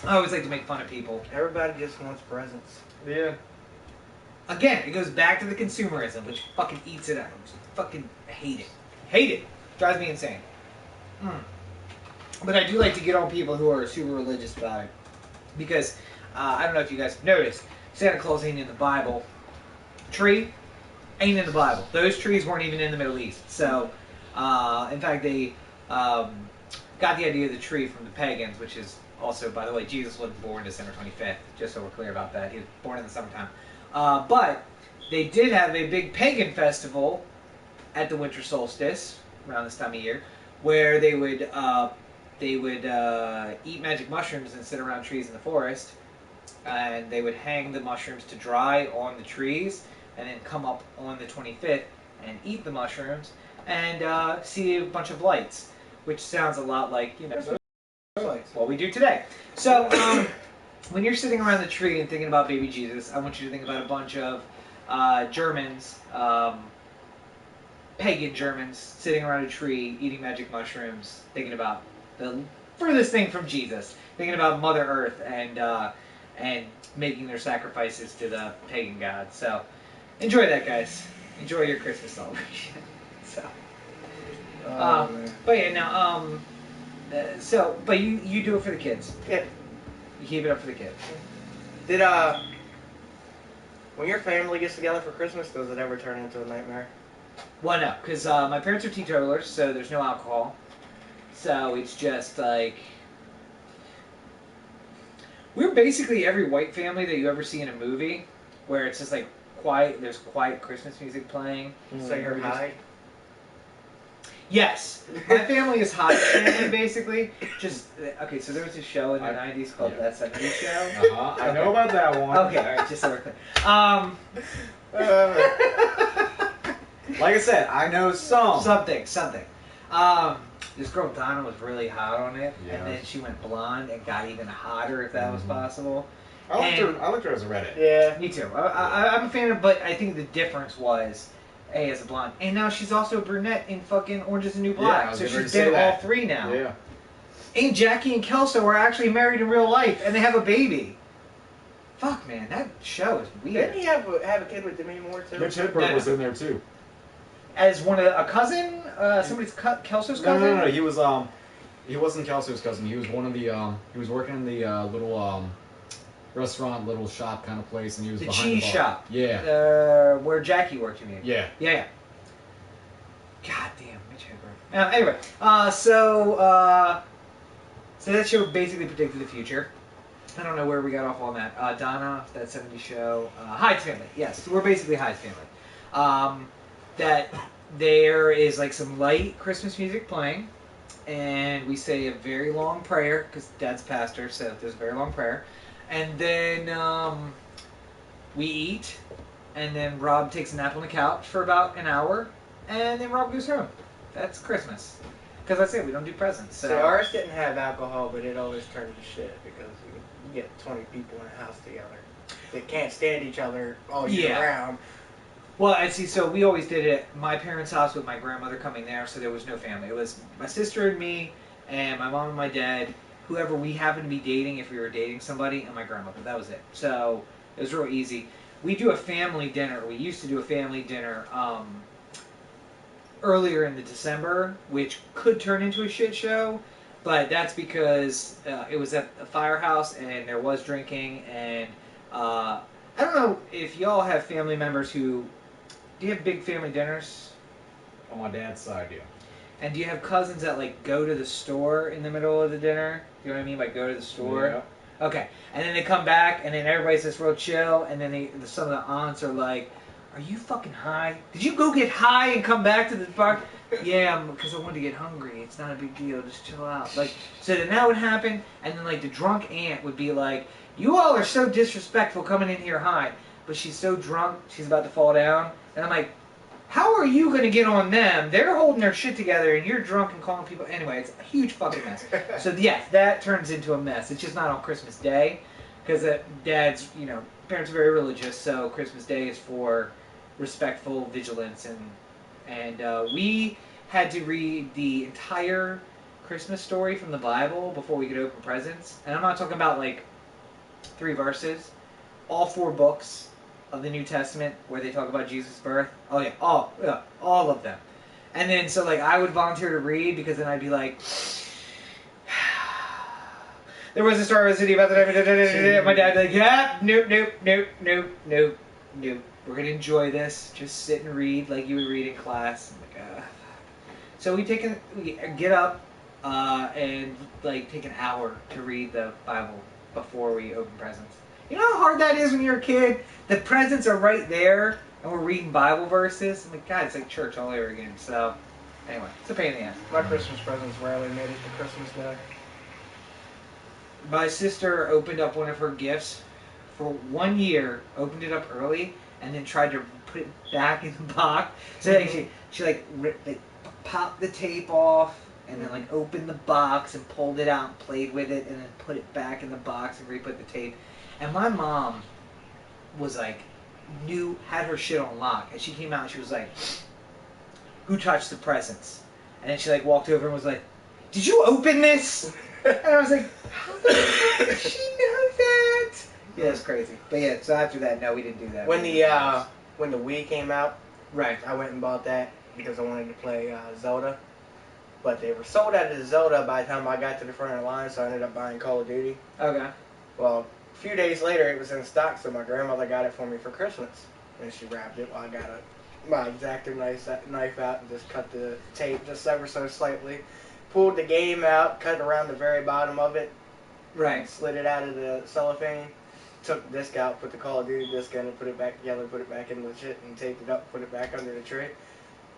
I always like to make fun of people. Everybody just wants presents. Yeah. Again, it goes back to the consumerism, which fucking eats it out. Fucking hate it. Hate it. Drives me insane. But I do like to get on people who are super religious about it. Because, I don't know if you guys have noticed, Santa Claus ain't in the Bible. Tree ain't in the Bible. Those trees weren't even in the Middle East. So, in fact, they got the idea of the tree from the pagans, which is also, by the way, Jesus wasn't born December 25th, just so we're clear about that. He was born in the summertime. But they did have a big pagan festival at the winter solstice around this time of year, where they would eat magic mushrooms and sit around trees in the forest, and they would hang the mushrooms to dry on the trees, and then come up on the 25th and eat the mushrooms and see a bunch of lights, which sounds a lot like what we do today. So. When you're sitting around the tree and thinking about baby Jesus, I want you to think about a bunch of Germans, pagan Germans, sitting around a tree, eating magic mushrooms, thinking about the furthest thing from Jesus, thinking about Mother Earth and making their sacrifices to the pagan gods. So, enjoy that, guys. Enjoy your Christmas celebration. So, but yeah, now, but you do it for the kids. Yeah. You keep it up for the kids. Did when your family gets together for Christmas, does it ever turn into a nightmare? Well, no, because my parents are teetotalers, so there's no alcohol. So it's just like we're basically every white family that you ever see in a movie, where it's just like quiet. There's quiet Christmas music playing. So you're high. Yes, my family is hot family basically. Just okay. So there was a show in the '90s called That '70s Show. I know about that one. Okay, all right, just so we're clear. Like I said, I know something. This girl Donna was really hot on it, and then she went blonde and got even hotter, if that was possible. I liked her as a redhead. Yeah, me too. I'm a fan of, but I think the difference was. As a blonde, and now she's also a brunette in fucking Orange Is the New Black. So she's been all three now. Yeah. And Jackie and Kelso are actually married in real life, and they have a baby. Fuck, man, that show is weird. Didn't he have a kid with Demi Moore too? Mitch Hedberg was in there too. As a cousin, somebody's Kelso's cousin. No. He wasn't Kelso's cousin. He was one of the. He was working in the little restaurant, little shop kind of place, and he was the behind cheese the bar. shop. Yeah. Where Jackie worked, you mean? Yeah. Yeah. God damn, Mitch Hedberg. Anyway, so So that show basically predicted the future. I don't know where we got off on that. Donna, that 70s show. Hyde's Family. Yes, we're basically Hyde's Family. That there is like some light Christmas music playing, and we say a very long prayer because Dad's pastor, so there's a very long prayer, and then we eat, and then Rob takes a nap on the couch for about an hour, and then Rob goes home. That's Christmas. Because I say we don't do presents. So ours didn't have alcohol, but it always turned to shit because you get 20 people in a house together. They can't stand each other all year round. Well, and see, so we always did it at my parents' house with my grandmother coming there, so there was no family. It was my sister and me, and my mom and my dad, whoever we happened to be dating, if we were dating somebody, and my grandmother. That was it. So it was real easy. We do a family dinner. We used to do a family dinner earlier in the December, which could turn into a shit show, but that's because it was at a firehouse and there was drinking, and I don't know if y'all have family members who... Do you have big family dinners? On my dad's side, yeah. And do you have cousins that like go to the store in the middle of the dinner? You know what I mean by go to the store? Yeah. Okay. And then they come back and then everybody's just real chill, and then some of the aunts are like, "Are you fucking high? Did you go get high and come back to the park?" "Yeah, because I wanted to get hungry. It's not a big deal. Just chill out." Like, so then that would happen, and then like the drunk aunt would be like, "You all are so disrespectful coming in here high," but she's so drunk she's about to fall down, and I'm like, how are you going to get on them? They're holding their shit together, and you're drunk and calling people. Anyway, it's a huge fucking mess. So yes, that turns into a mess. It's just not on Christmas Day, because Dad's, parents are very religious, so Christmas Day is for respectful vigilance, and we had to read the entire Christmas story from the Bible before we could open presents. And I'm not talking about like 3 verses, all 4 books of the New Testament where they talk about Jesus' birth. Oh yeah, all of them. And then so like I would volunteer to read, because then I'd be like, there was a star of a city about the time. My dad'd be like, yeah, nope. We're gonna enjoy this. Just sit and read like you would read in class. I'm like, So we get up and like take an hour to read the Bible before we open presents. You know how hard that is when you're a kid? The presents are right there, and we're reading Bible verses. I'm like, God, it's like church all over again. So, anyway, it's a pain in the ass. My Christmas presents rarely made it to Christmas Day. My sister opened up one of her gifts for 1 year, opened it up early, and then tried to put it back in the box. So like, she like popped the tape off, and then like opened the box and pulled it out and played with it, and then put it back in the box and re-put the tape. And my mom was like, had her shit on lock. And she came out and she was like, "Who touched the presents?" And then she like walked over and was like, "Did you open this?" And I was like, how the fuck did she know that? Yeah, it's crazy. But yeah, so after that, no, we didn't do that. When the Wii came out, right, I went and bought that because I wanted to play Zelda. But they were sold out of Zelda by the time I got to the front of the line, so I ended up buying Call of Duty. Okay. Well, a few days later, it was in stock, so my grandmother got it for me for Christmas. And she wrapped it while I got my X-Acto knife out and just cut the tape just ever so slightly. Pulled the game out, cut around the very bottom of it. Right. Slid it out of the cellophane. Took the disc out, put the Call of Duty disc in it, put it back together, put it back in the shit, and taped it up, put it back under the tree.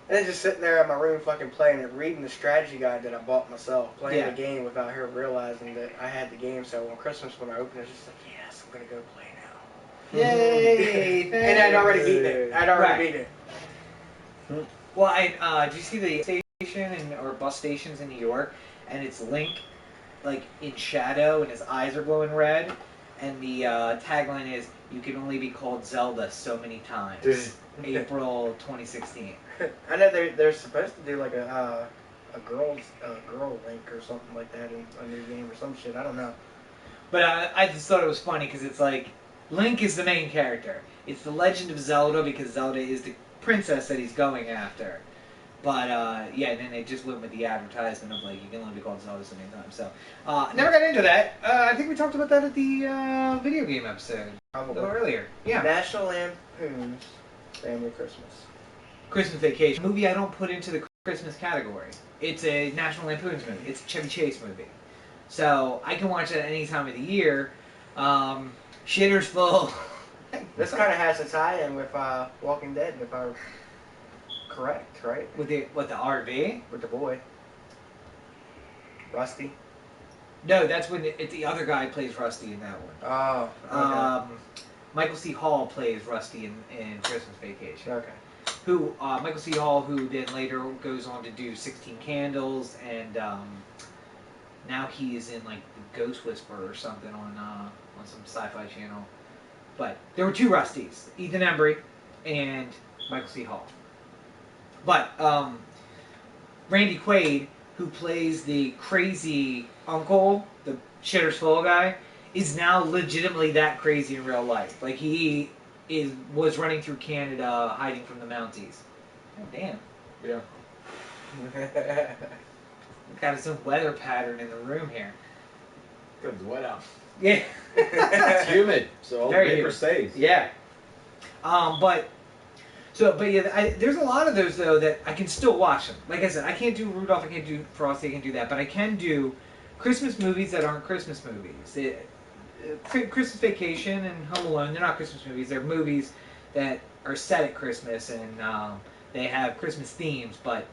And then just sitting there in my room fucking playing it, reading the strategy guide that I bought myself, playing the game without her realizing that I had the game. So on Christmas when I opened it, I was just like, yes, I'm going to go play now. Yay! And I'd already beaten it. I'd already beat it. Well, did you see the station or bus stations in New York? And it's Link, like, in shadow, and his eyes are glowing red. And the tagline is, "You can only be called Zelda so many times." Dude. April 2016. I know they're supposed to do like a girl Link or something like that in a new game or some shit. I don't know. But I just thought it was funny because it's like Link is the main character. It's the Legend of Zelda because Zelda is the princess that he's going after. But yeah, then they just went with the advertisement of like you can only be called Zelda so many times. So never got into that. I think we talked about that at the video game episode. Probably A little earlier. Yeah. National Lampoon's Family Christmas. Christmas Vacation. A movie I don't put into the Christmas category. It's a National Lampoon's movie. It's a Chevy Chase movie. So I can watch it at any time of the year. Shitter's full. This kind of has a tie-in with Walking Dead, if I'm correct, right? With the RV? With the boy. Rusty. No, that's when the other guy plays Rusty in that one. Oh, okay. Michael C. Hall plays Rusty in Christmas Vacation. Okay. Michael C. Hall, who then later goes on to do 16 Candles, and now he is in like the Ghost Whisperer or something on some sci-fi channel. But there were two Rustys, Ethan Embry and Michael C. Hall. But Randy Quaid, who plays the crazy uncle, the Shitter's Full guy, is now legitimately that crazy in real life. Like he was running through Canada hiding from the Mounties. Oh, damn. Yeah. Got some weather pattern in the room here. Good, it's wet out. Yeah. It's humid, so all the Very paper humid. stays. Yeah. But yeah, there's a lot of those though that I can still watch them. Like I said, I can't do Rudolph, I can't do Frosty, I can't do that, but I can do Christmas movies that aren't Christmas movies. Christmas Vacation and Home Alone, they're not Christmas movies. They're movies that are set at Christmas and they have Christmas themes, but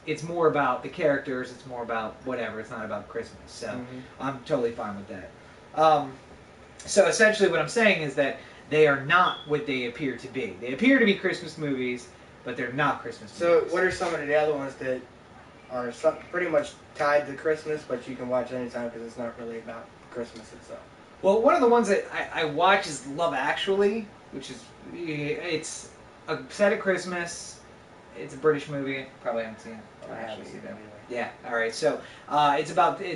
it's more about the characters. It's more about whatever. It's not about Christmas. So I'm totally fine with that. So essentially what I'm saying is that they are not what they appear to be. They appear to be Christmas movies, but they're not Christmas movies. So what are some of the other ones that are pretty much tied to Christmas, but you can watch anytime because it's not really about Christmas itself? Well, one of the ones that I watch is Love Actually, which is it's set at Christmas. It's a British movie. Probably haven't seen it. I haven't seen that either. Yeah. All right. So it's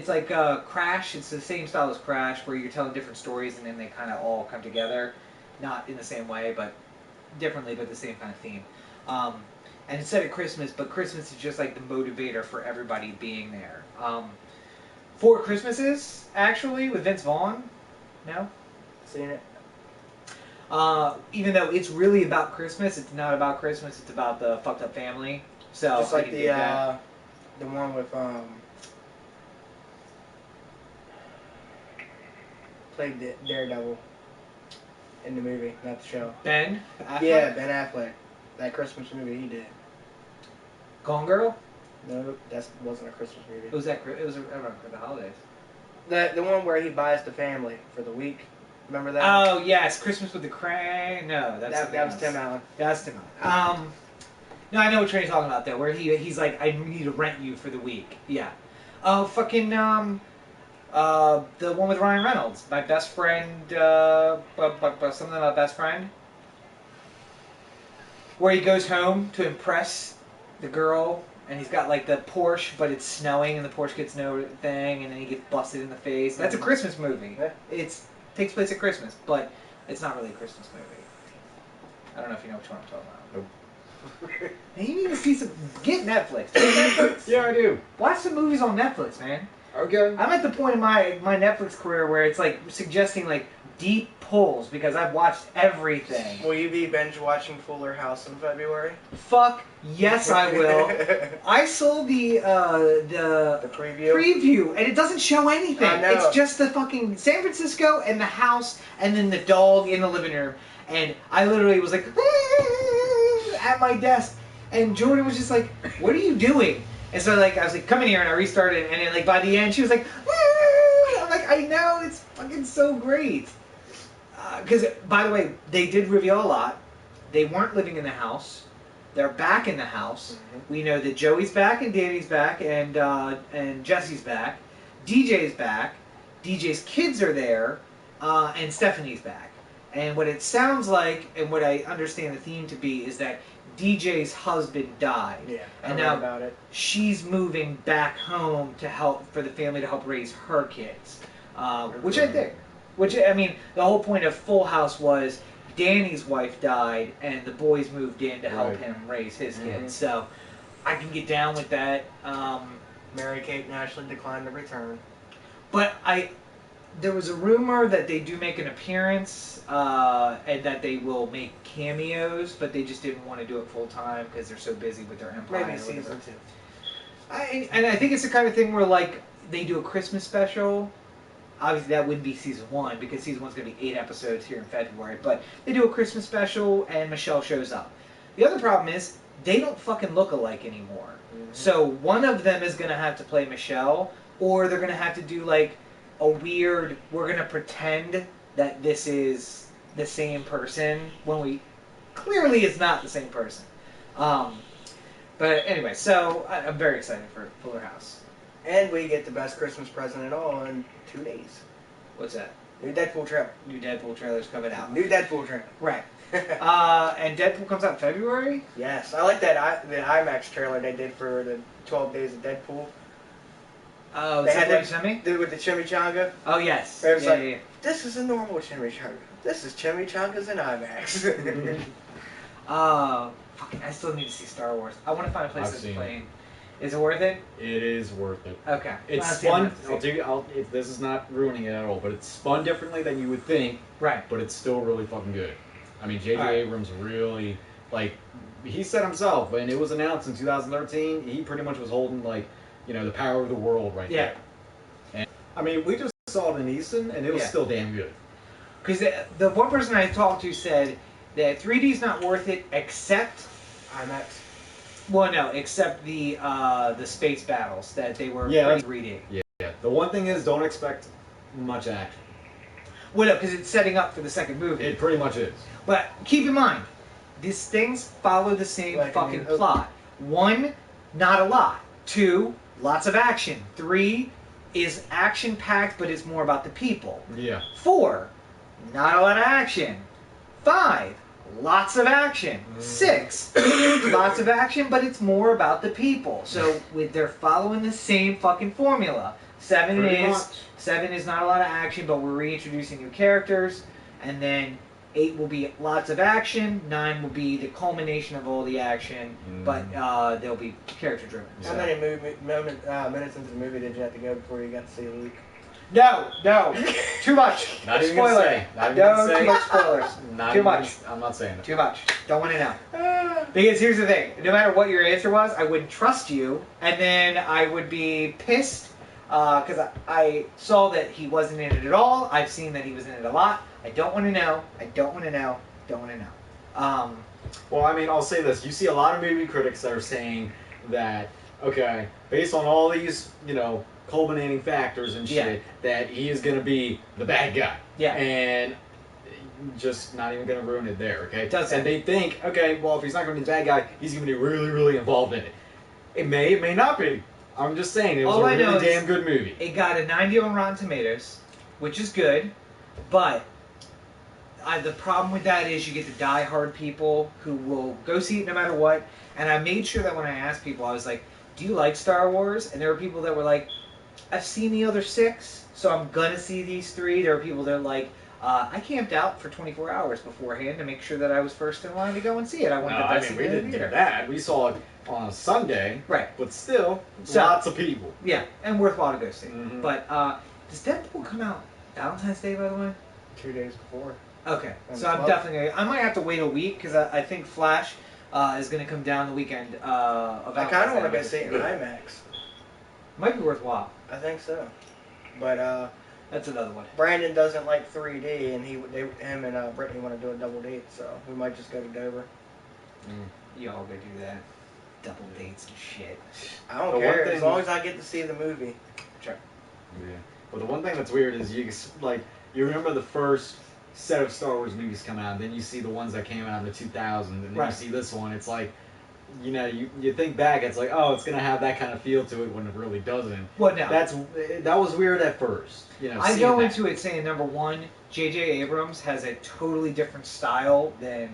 like Crash. It's the same style as Crash, where you're telling different stories and then they kind of all come together, not in the same way, but differently, but the same kind of theme. And it's set at Christmas, but Christmas is just like the motivator for everybody being there. Four Christmases, actually, with Vince Vaughn. No? Seen it? Even though it's really about Christmas, it's not about Christmas. It's about the fucked up family. So just like the one with played Daredevil in the movie, not the show. Ben Affleck? Yeah, Ben Affleck. That Christmas movie he did. Gone Girl? No, that wasn't a Christmas movie. It was around for the holidays. The one where he buys the family for the week. Remember that? Oh yes, Christmas with the Crane. No, that was Tim Allen. That's Tim Allen. No, I know what you're talking about though. Where he's like, I need to rent you for the week. Yeah. Oh, fucking the one with Ryan Reynolds, my best friend. Something about best friend. Where he goes home to impress the girl. And he's got like the Porsche, but it's snowing, and the Porsche gets no thing, and then he gets busted in the face. That's a Christmas movie. Yeah. It takes place at Christmas, but it's not really a Christmas movie. I don't know if you know which one I'm talking about. Nope. Man, you need to see some. Get Netflix. Get Netflix. Yeah, I do. Watch some movies on Netflix, man. Okay. I'm at the point in my Netflix career where it's like suggesting like deep pulls because I've watched everything. Will you be binge watching Fuller House in February? Fuck yes, I will. I saw the preview, and it doesn't show anything. I know. It's just the fucking San Francisco and the house, and then the dog in the living room. And I literally was like at my desk, and Jordan was just like, "What are you doing?" And so like I was like, "Come in here," and I restarted, and then like by the end she was like, I'm like, I know, it's fucking so great. Because, by the way, they did reveal a lot. They weren't living in the house. They're back in the house. Mm-hmm. We know that Joey's back and Danny's back and Jesse's back. DJ's back. DJ's kids are there. And Stephanie's back. And what it sounds like, and what I understand the theme to be, is that DJ's husband died. Yeah, and now about it. She's moving back home to help, for the family to help raise her kids. Which I think. Which, I mean, the whole point of Full House was Danny's wife died and the boys moved in to help him raise his kids. So I can get down with that. Mary-Kate and Ashley declined to return. But there was a rumor that they do make an appearance and that they will make cameos, but they just didn't want to do it full time because they're so busy with their empire. Maybe season 2. And I think it's the kind of thing where, like, they do a Christmas special. Obviously, that wouldn't be season 1 because season 1's going to be 8 episodes here in February. But they do a Christmas special, and Michelle shows up. The other problem is they don't fucking look alike anymore. Mm-hmm. So one of them is going to have to play Michelle, or they're going to have to do like a weird. We're going to pretend that this is the same person when we clearly it's not the same person. But anyway, so I'm very excited for Fuller House. And we get the best Christmas present at all in 2 days. What's that? New Deadpool trailer. New Deadpool trailer's coming out. New Deadpool trailer. Right. And Deadpool comes out in February? Yes. I like that the IMAX trailer they did for the 12 Days of Deadpool. Oh, they had that Chimmy? With the chimichanga. Oh, yes. It was this is a normal chimichanga. This is chimichangas in IMAX. Fucking, I still need to see Star Wars. I want to find a place that's playing. It. Is it worth it? It is worth it. Okay. It's spun. This is not ruining it at all, but it's spun differently than you would think. Right. But it's still really fucking good. I mean, J.J. Right. Abrams really, like, he said himself when it was announced in 2013, he pretty much was holding like, the power of the world right there. And I mean, we just saw it in Easton, and it was still damn good. Because the one person I talked to said that 3D's not worth it except IMAX. Well, no, except the space battles that they were pretty 3D. Yeah. The one thing is, don't expect much action. Well, no, because it's setting up for the second movie. It pretty much is. But keep in mind, these things follow the same fucking plot. 1, not a lot. 2, lots of action. 3 is action-packed, but it's more about the people. Yeah. 4, not a lot of action. 5, lots of action. 6, lots of action, but it's more about the people. So they're following the same fucking formula. 7 is not a lot of action, but we're reintroducing new characters. And then 8 will be lots of action. 9 will be the culmination of all the action, but they'll be character driven. So. How many minutes into the movie did you have to go before you got to see Luke? No, too much. Not even Spoiler. gonna say. Not even gonna say. Too much spoilers. Too much. I'm not saying it. Too much. Don't want to know. Because here's the thing: no matter what your answer was, I wouldn't trust you, and then I would be pissed because I saw that he wasn't in it at all. I've seen that he was in it a lot. I don't want to know. I don't want to know. Don't want to know. Well, I mean, I'll say this: you see a lot of movie critics that are saying that, okay, based on all these, culminating factors and shit, that he is going to be the bad guy. Yeah. And just not even going to ruin it there, okay? Doesn't. And they think, okay, well, if he's not going to be the bad guy, he's going to be really, really involved in it. It may not be. I'm just saying, it was a really damn good movie. It got a 90 on Rotten Tomatoes, which is good, but the problem with that is you get the die-hard people who will go see it no matter what. And I made sure that when I asked people, I was like, do you like Star Wars? And there were people that were like, I've seen the other 6, so I'm gonna see these 3. There are people that are like, I camped out for 24 hours beforehand to make sure that I was first in line to go and see it. I wanted to see it. We didn't do that. We saw it on a Sunday, right? But still, lots of people. Yeah, and worthwhile to go see. Mm-hmm. But does Deadpool come out Valentine's Day, by the way? 2 days before. Okay, so I'm definitely I might have to wait a week because I think Flash is going to come down the weekend of Valentine's Day. I kind of want to go see it in IMAX. Might be worthwhile. I think so, but that's another one. Brandon doesn't like 3D, and him and Brittany want to do a double date, so we might just go to Dover. Y'all go do that. Double dates and shit. I don't care as long as I get to see the movie. Sure. Yeah. But the one thing that's weird is you remember the first set of Star Wars movies come out, then you see the ones that came out in the 2000s, and then you see this one. It's like, you think back, it's like, oh, it's gonna have that kind of feel to it when it really doesn't. What now? That was weird at first. I go into it saying, number one, J.J. Abrams has a totally different style than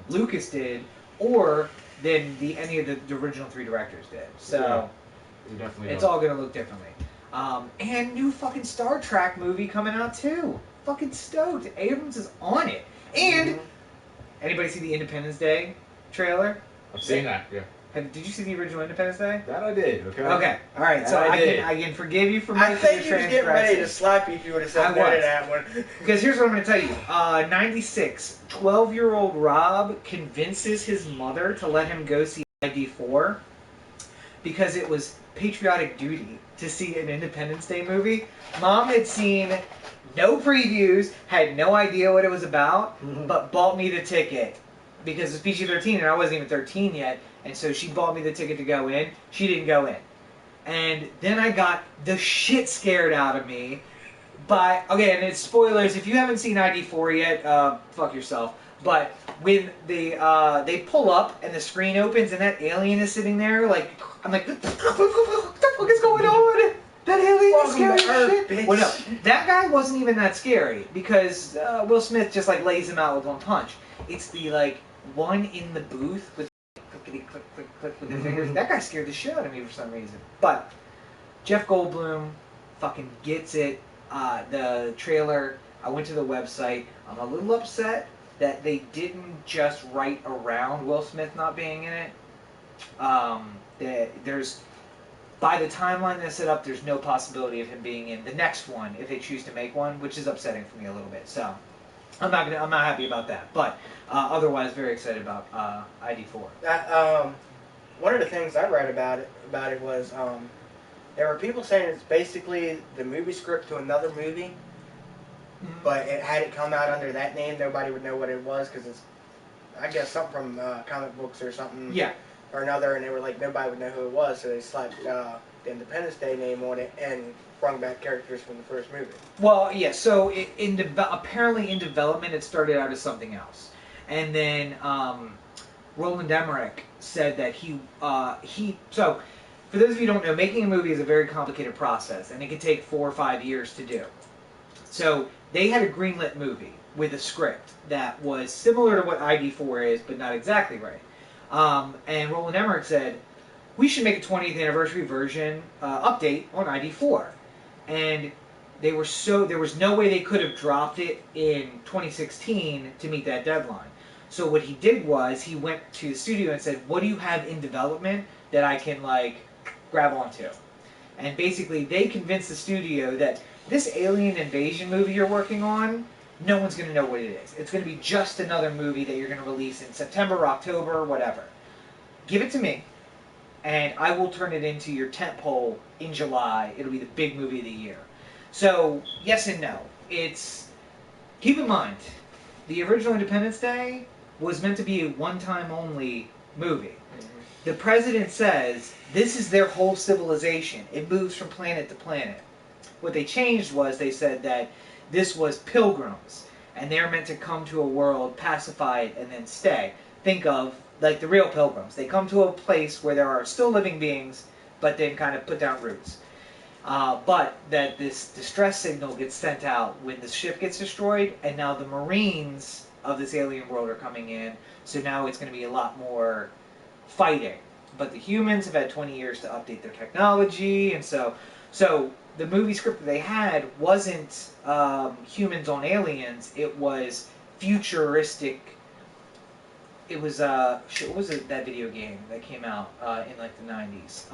Lucas did, or than any of the original 3 directors did. So it's all gonna look differently. And new fucking Star Trek movie coming out too. Fucking stoked. Abrams is on it. And anybody see the Independence Day trailer? I've seen that. Yeah. Did you see the original Independence Day? That I did. Okay. Okay. All right. That so I can forgive you for I making think the you was getting ready to transgressions. slap you if you would have said no to that one. Because here's what I'm going to tell you. 96, 12-year-old Rob convinces his mother to let him go see ID4. because it was patriotic duty to see an Independence Day movie. Mom had seen no previews, had no idea what it was about, but bought me the ticket because it's PG-13 and I wasn't even 13 yet, and so she bought me the ticket to go in. She didn't go in. And then I got the shit scared out of me by, okay, and it's spoilers, if you haven't seen ID4 yet, fuck yourself, but when they pull up and the screen opens and that alien is sitting there, like, I'm like, what the fuck is going on? That alien is scary as shit. Bitch. Well, no, that guy wasn't even that scary because Will Smith just like lays him out with one punch. It's the like one in the booth with clickety click click click with the fingers. That guy scared the shit out of me for some reason. But Jeff Goldblum fucking gets it. The trailer. I went to the website. I'm a little upset that they didn't just write around Will Smith not being in it. There's by the timeline they set up, there's no possibility of him being in the next one if they choose to make one, which is upsetting for me a little bit. So I'm not happy about that. But otherwise, very excited about ID4. One of the things I read about it was there were people saying it's basically the movie script to another movie, but had it come out under that name, nobody would know what it was because it's, I guess, something from comic books or something. Yeah. Or another, and they were like, nobody would know who it was, so they slapped the Independence Day name on it and brought back characters from the first movie. Well, yeah, so apparently in development it started out as something else. And then Roland Emmerich said that so for those of you who don't know, making a movie is a very complicated process, and it can take 4 or 5 years to do. So they had a greenlit movie with a script that was similar to what ID4 is, but not exactly right. And Roland Emmerich said, we should make a 20th anniversary version update on ID4. And there was no way they could have dropped it in 2016 to meet that deadline. So what he did was he went to the studio and said, what do you have in development that I can like grab onto? And basically they convinced the studio that this alien invasion movie you're working on, no one's going to know what it is. It's going to be just another movie that you're going to release in September or October or whatever. Give it to me, and I will turn it into your tentpole in July. It'll be the big movie of the year. So, yes and no. Keep in mind, the original Independence Day was meant to be a one-time only movie. The president says this is their whole civilization. It moves from planet to planet. What they changed was they said that this was pilgrims, and they're meant to come to a world, pacify it, and then stay. Think of, like, the real pilgrims. They come to a place where there are still living beings, but then kind of put down roots. But that this distress signal gets sent out when the ship gets destroyed, and now the Marines of this alien world are coming in, so now it's going to be a lot more fighting. But the humans have had 20 years to update their technology, and so the movie script that they had wasn't humans on aliens. It was futuristic. It was what was it, that video game that came out in like the 90s?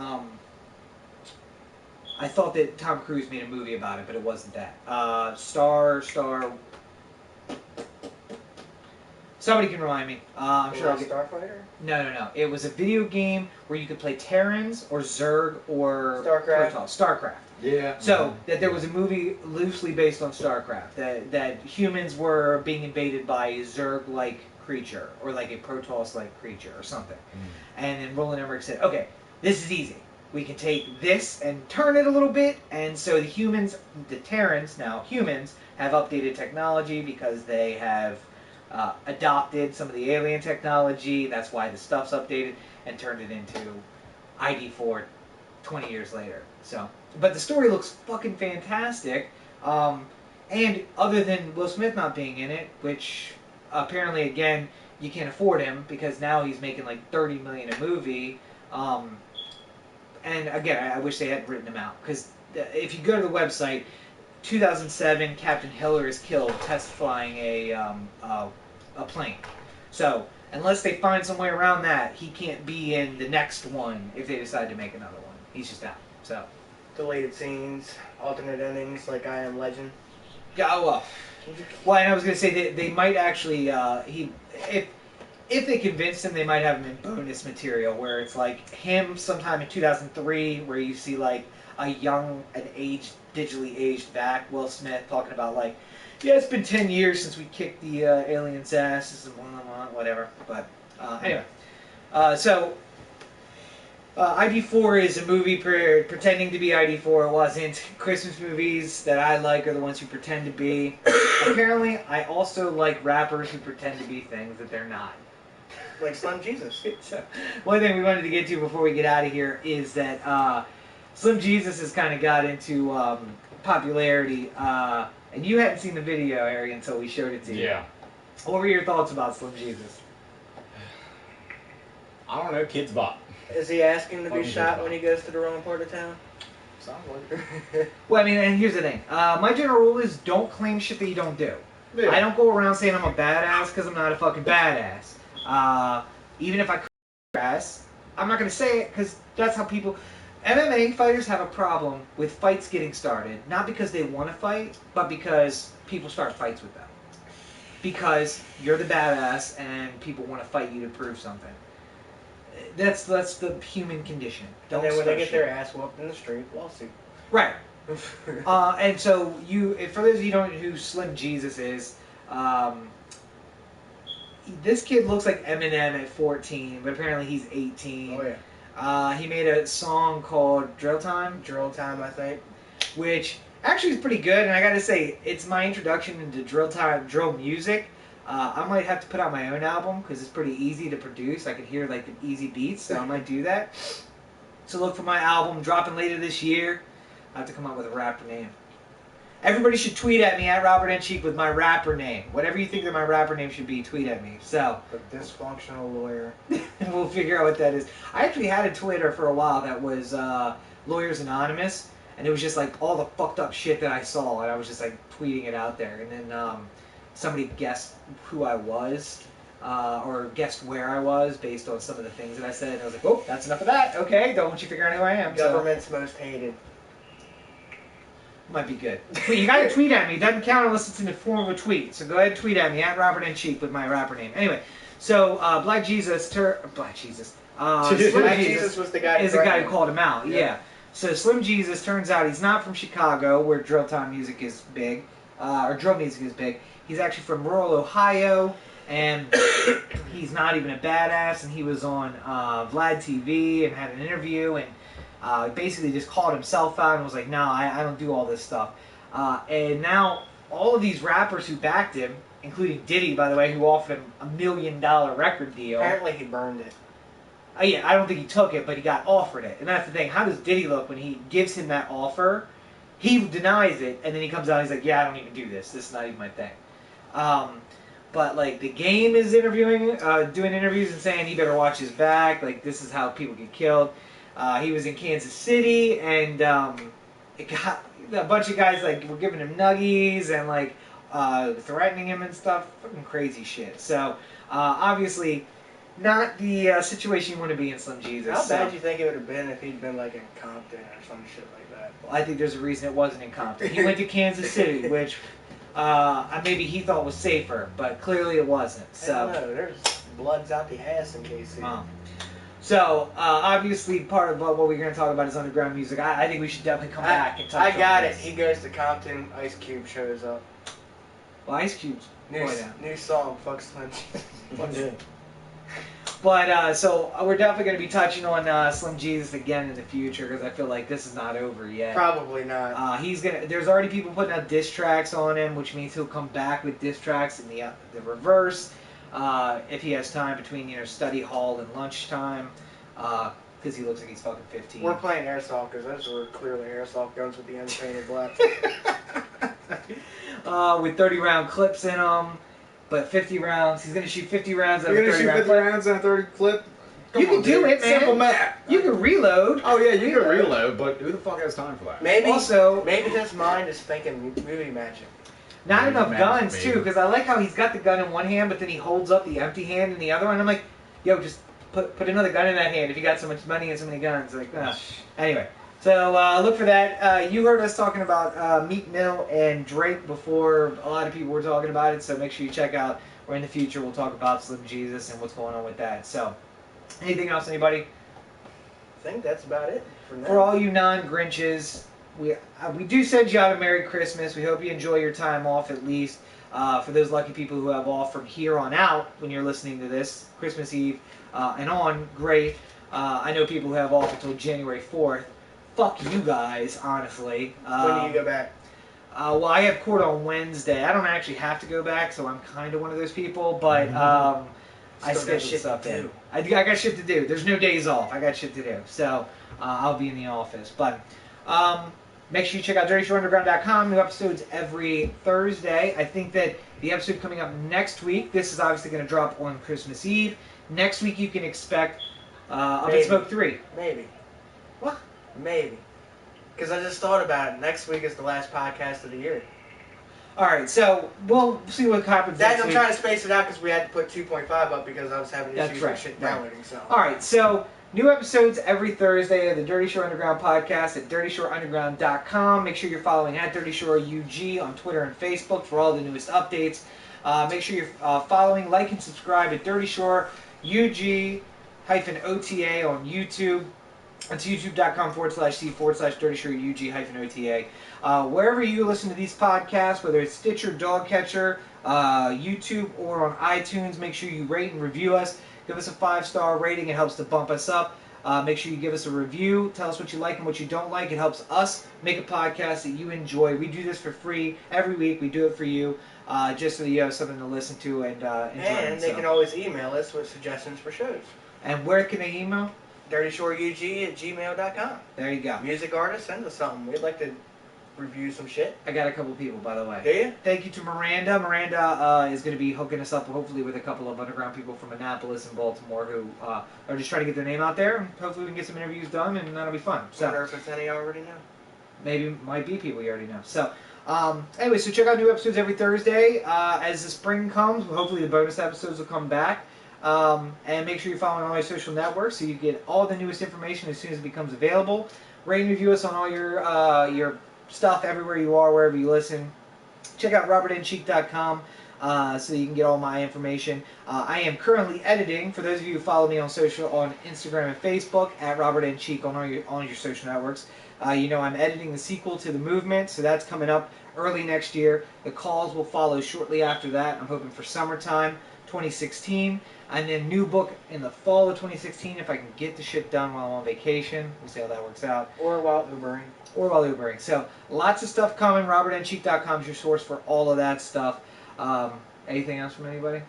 I thought that Tom Cruise made a movie about it, but it wasn't that. Star. Somebody can remind me. I'm sure I'll get. Starfighter? No. It was a video game where you could play Terrans or Zerg or StarCraft. StarCraft. Yeah. So that there was a movie loosely based on StarCraft, that humans were being invaded by a Zerg-like creature or like a Protoss-like creature or something. And then Roland Emmerich said, "Okay, this is easy. We can take this and turn it a little bit." And so the humans, the Terrans, now humans, have updated technology because they have adopted some of the alien technology. That's why the stuff's updated, and turned it into ID4 20 years later. So, but the story looks fucking fantastic. And other than Will Smith not being in it, which apparently again you can't afford him because now he's making like $30 million a movie. And again, I wish they hadn't written him out, because if you go to the website, 2007, Captain Hiller is killed test flying a plane. So unless they find some way around that, he can't be in the next one if they decide to make another one. He's just out. So Deleted scenes, alternate endings, like I Am Legend. yeah, well, and I was gonna say they might actually if they convinced him, they might have him in bonus material where it's like him sometime in 2003, where you see like a young, digitally aged back Will Smith talking about like, yeah, it's been 10 years since we kicked the aliens' asses and whatever. But anyway, so ID4 is a movie pretending to be ID4. It wasn't. Christmas movies that I like are the ones who pretend to be. Apparently, I also like rappers who pretend to be things that they're not. Like Slim Jesus. So, one thing we wanted to get to before we get out of here is that Slim Jesus has kind of got into popularity. And you hadn't seen the video, Harry, until we showed it to you. Yeah. What were your thoughts about Slim Jesus? I don't know, kids bop. Is he asking to be Fucking shot good. when he goes to the wrong part of town? Sounds like Well, I mean, and here's the thing. My general rule is don't claim shit that you don't do. Yeah. I don't go around saying I'm a badass because I'm not a fucking badass. Even if I ass, I'm not going to say it because that's how people... MMA fighters have a problem with fights getting started, not because they want to fight, but because people start fights with them. Because you're the badass and people want to fight you to prove something. That's the human condition. And then when they get their ass whooped in the street, lawsuit. Right. And so for those of you who don't know who Slim Jesus is, this kid looks like Eminem at 14, but apparently he's 18. Oh yeah. He made a song called Drill Time. Drill Time, I think. Which actually is pretty good, and I gotta say, it's my introduction into drill music. I might have to put out my own album because it's pretty easy to produce. I can hear like the easy beats, so I might do that. So look for my album dropping later this year. I have to come up with a rapper name. Everybody should tweet at me at Robert N. Cheek with my rapper name. Whatever you think that my rapper name should be, tweet at me. So The dysfunctional lawyer. we'll figure out what that is. I actually had a Twitter for a while that was Lawyers Anonymous, and it was just like all the fucked up shit that I saw, and I was just like tweeting it out there. And then somebody guessed who I was, or guessed where I was based on some of the things that I said. And I was like, oh, that's enough of that. Okay, don't want you figure out who I am. Government's most hated. Might be good. But you gotta tweet at me. It doesn't count unless it's in the form of a tweet. So go ahead and tweet at me at Robert N. Cheek with my rapper name. Anyway, so Black Jesus. Slim Jesus was the guy. is the guy who called him out. Yeah. So Slim Jesus turns out he's not from Chicago, where drill time music is big, or drill music is big. He's actually from rural Ohio, and he's not even a badass. And he was on Vlad TV and had an interview and. Basically just called himself out and was like, no, I don't do all this stuff. And now all of these rappers who backed him, including Diddy, by the way, who offered him $1 million record deal. Apparently he burned it. Yeah, I don't think he took it, but he got offered it. And that's the thing. How does Diddy look when he gives him that offer? He denies it, and then he comes out and he's like, yeah, I don't even do this. This is not even my thing. But, like, the Game is doing interviews and saying he better watch his back. Like, this is how people get killed. He was in Kansas City, and it got a bunch of guys like were giving him nuggies and like threatening him and stuff. Fucking crazy shit. So obviously, not the situation you want to be in, Slim Jesus. How bad do you think it would have been if he'd been like in Compton or some shit like that? Well, I think there's a reason it wasn't in Compton. He went to Kansas City, which maybe he thought was safer, but clearly it wasn't. So I don't know. There's bloods out the ass in KC. So, obviously, part of what we're going to talk about is underground music. I think we should definitely come back and talk about I got this. it. He goes to Compton, Ice Cube shows up. Well, Ice Cube's... New song, fuck Slim. But, so, we're definitely going to be touching on Slim Jesus again in the future, because I feel like this is not over yet. Probably not. There's already people putting out diss tracks on him, which means he'll come back with diss tracks in the reverse. If he has time between study hall and lunchtime, because he looks like he's fucking 15. We're playing airsoft because those were clearly airsoft guns with the ends painted black. With 30-round clips in them, but 50 rounds. He's gonna shoot 50 rounds. You're gonna shoot 50 rounds in a 30 clip? You can do it, man. Simple math. You can reload. Oh yeah, you can reload, but who the fuck has time for that? Maybe Also, maybe his mind is thinking movie magic. Not Maybe enough guns, maybe. too, because I like how he's got the gun in one hand, but then he holds up the empty hand in the other one. I'm like, yo, just put another gun in that hand if you got so much money and so many guns. Like, Anyway, so look for that. You heard us talking about Meek Mill and Drake before a lot of people were talking about it, so make sure you check out or in the future we'll talk about Slim Jesus and what's going on with that. So, anything else, anybody? I think that's about it for now. For all you non-Grinches, we do send you out a Merry Christmas. We hope you enjoy your time off at least. For those lucky people who have off from here on out when you're listening to this, Christmas Eve and on, great. I know people who have off until January 4th. Fuck you guys, honestly. When do you go back? Well, I have court on Wednesday. I don't actually have to go back, so I'm kind of one of those people, but I scheduled stuff in. I got shit to do. There's no days off. I got shit to do. So I'll be in the office. But make sure you check out DirtyShoreUnderground.com. New episodes every Thursday. I think that the episode coming up next week, this is obviously going to drop on Christmas Eve. Next week you can expect Up in Smoke 3. Maybe. What? Maybe. Because I just thought about it. Next week is the last podcast of the year. Alright, so we'll see what happens next I'm week. trying to space it out because we had to put 2.5 up because I was having issues with shit downloading. So. Alright, so new episodes every Thursday of the Dirty Shore Underground podcast at DirtyShoreUnderground.com. Make sure you're following at Dirty Shore UG on Twitter and Facebook for all the newest updates. Make sure you're following, like, and subscribe at Dirty Shore UG-OTA on YouTube. It's youtube.com/C/Dirty Shore UG-OTA. Wherever you listen to these podcasts, whether it's Stitcher, Dogcatcher, YouTube, or on iTunes, make sure you rate and review us. Give us a 5-star rating. It helps to bump us up. Make sure you give us a review. Tell us what you like and what you don't like. It helps us make a podcast that you enjoy. We do this for free every week. We do it for you, just so that you have something to listen to and enjoy. And they can always email us with suggestions for shows. And where can they email? DirtyShoreUG@gmail.com. There you go. Music artists, send us something. We'd like to review some shit. I got a couple people, by the way. Do you? Thank you to Miranda. Miranda is going to be hooking us up, hopefully, with a couple of underground people from Annapolis and Baltimore who are just trying to get their name out there. And hopefully we can get some interviews done, and that'll be fun. So, I wonder if it's any I already know. Maybe might be people you already know. So, anyway, so check out new episodes every Thursday. As the spring comes, hopefully the bonus episodes will come back. And make sure you're following all my social networks so you get all the newest information as soon as it becomes available. Rate and review us on all your stuff everywhere you are, wherever you listen. Check out robertandcheek.com so you can get all my information. I am currently editing, for those of you who follow me on Instagram and Facebook, at robertandcheek on all your social networks. You know I'm editing the sequel to The Movement, so that's coming up early next year. The calls will follow shortly after that. I'm hoping for summertime 2016. And then new book in the fall of 2016 if I can get the shit done while I'm on vacation. We'll see how that works out. Or while Ubering. So lots of stuff coming. robertandcheek.com is your source for all of that stuff. Anything else from anybody?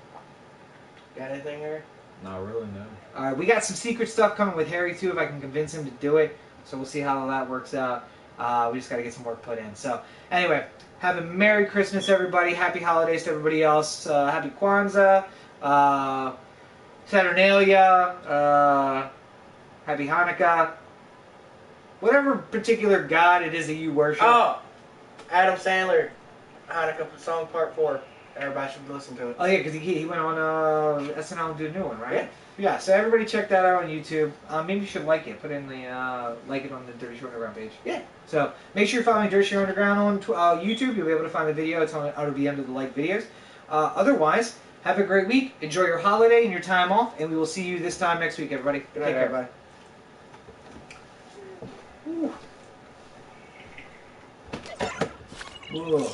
Got anything here? Not really, no. Alright, we got some secret stuff coming with Harry too if I can convince him to do it. So we'll see how that works out. We just got to get some work put in. So anyway, have a Merry Christmas, everybody. Happy holidays to everybody else. Happy Kwanzaa. Saturnalia, Happy Hanukkah, whatever particular god it is that you worship. Oh, Adam Sandler, Hanukkah song part 4. Everybody should listen to it. Oh yeah, because he went on SNL and did a new one, right? Yeah. Yeah. So everybody check that out on YouTube. Maybe you should like it. Put in the like it on the Dirty Shore Underground page. Yeah. So make sure you're following Dirty Shore Underground on YouTube. You'll be able to find the video. It's on out of the end of the like videos. Otherwise. Have a great week. Enjoy your holiday and your time off, and we will see you this time next week, everybody. Good night, everybody. Ooh. Ooh.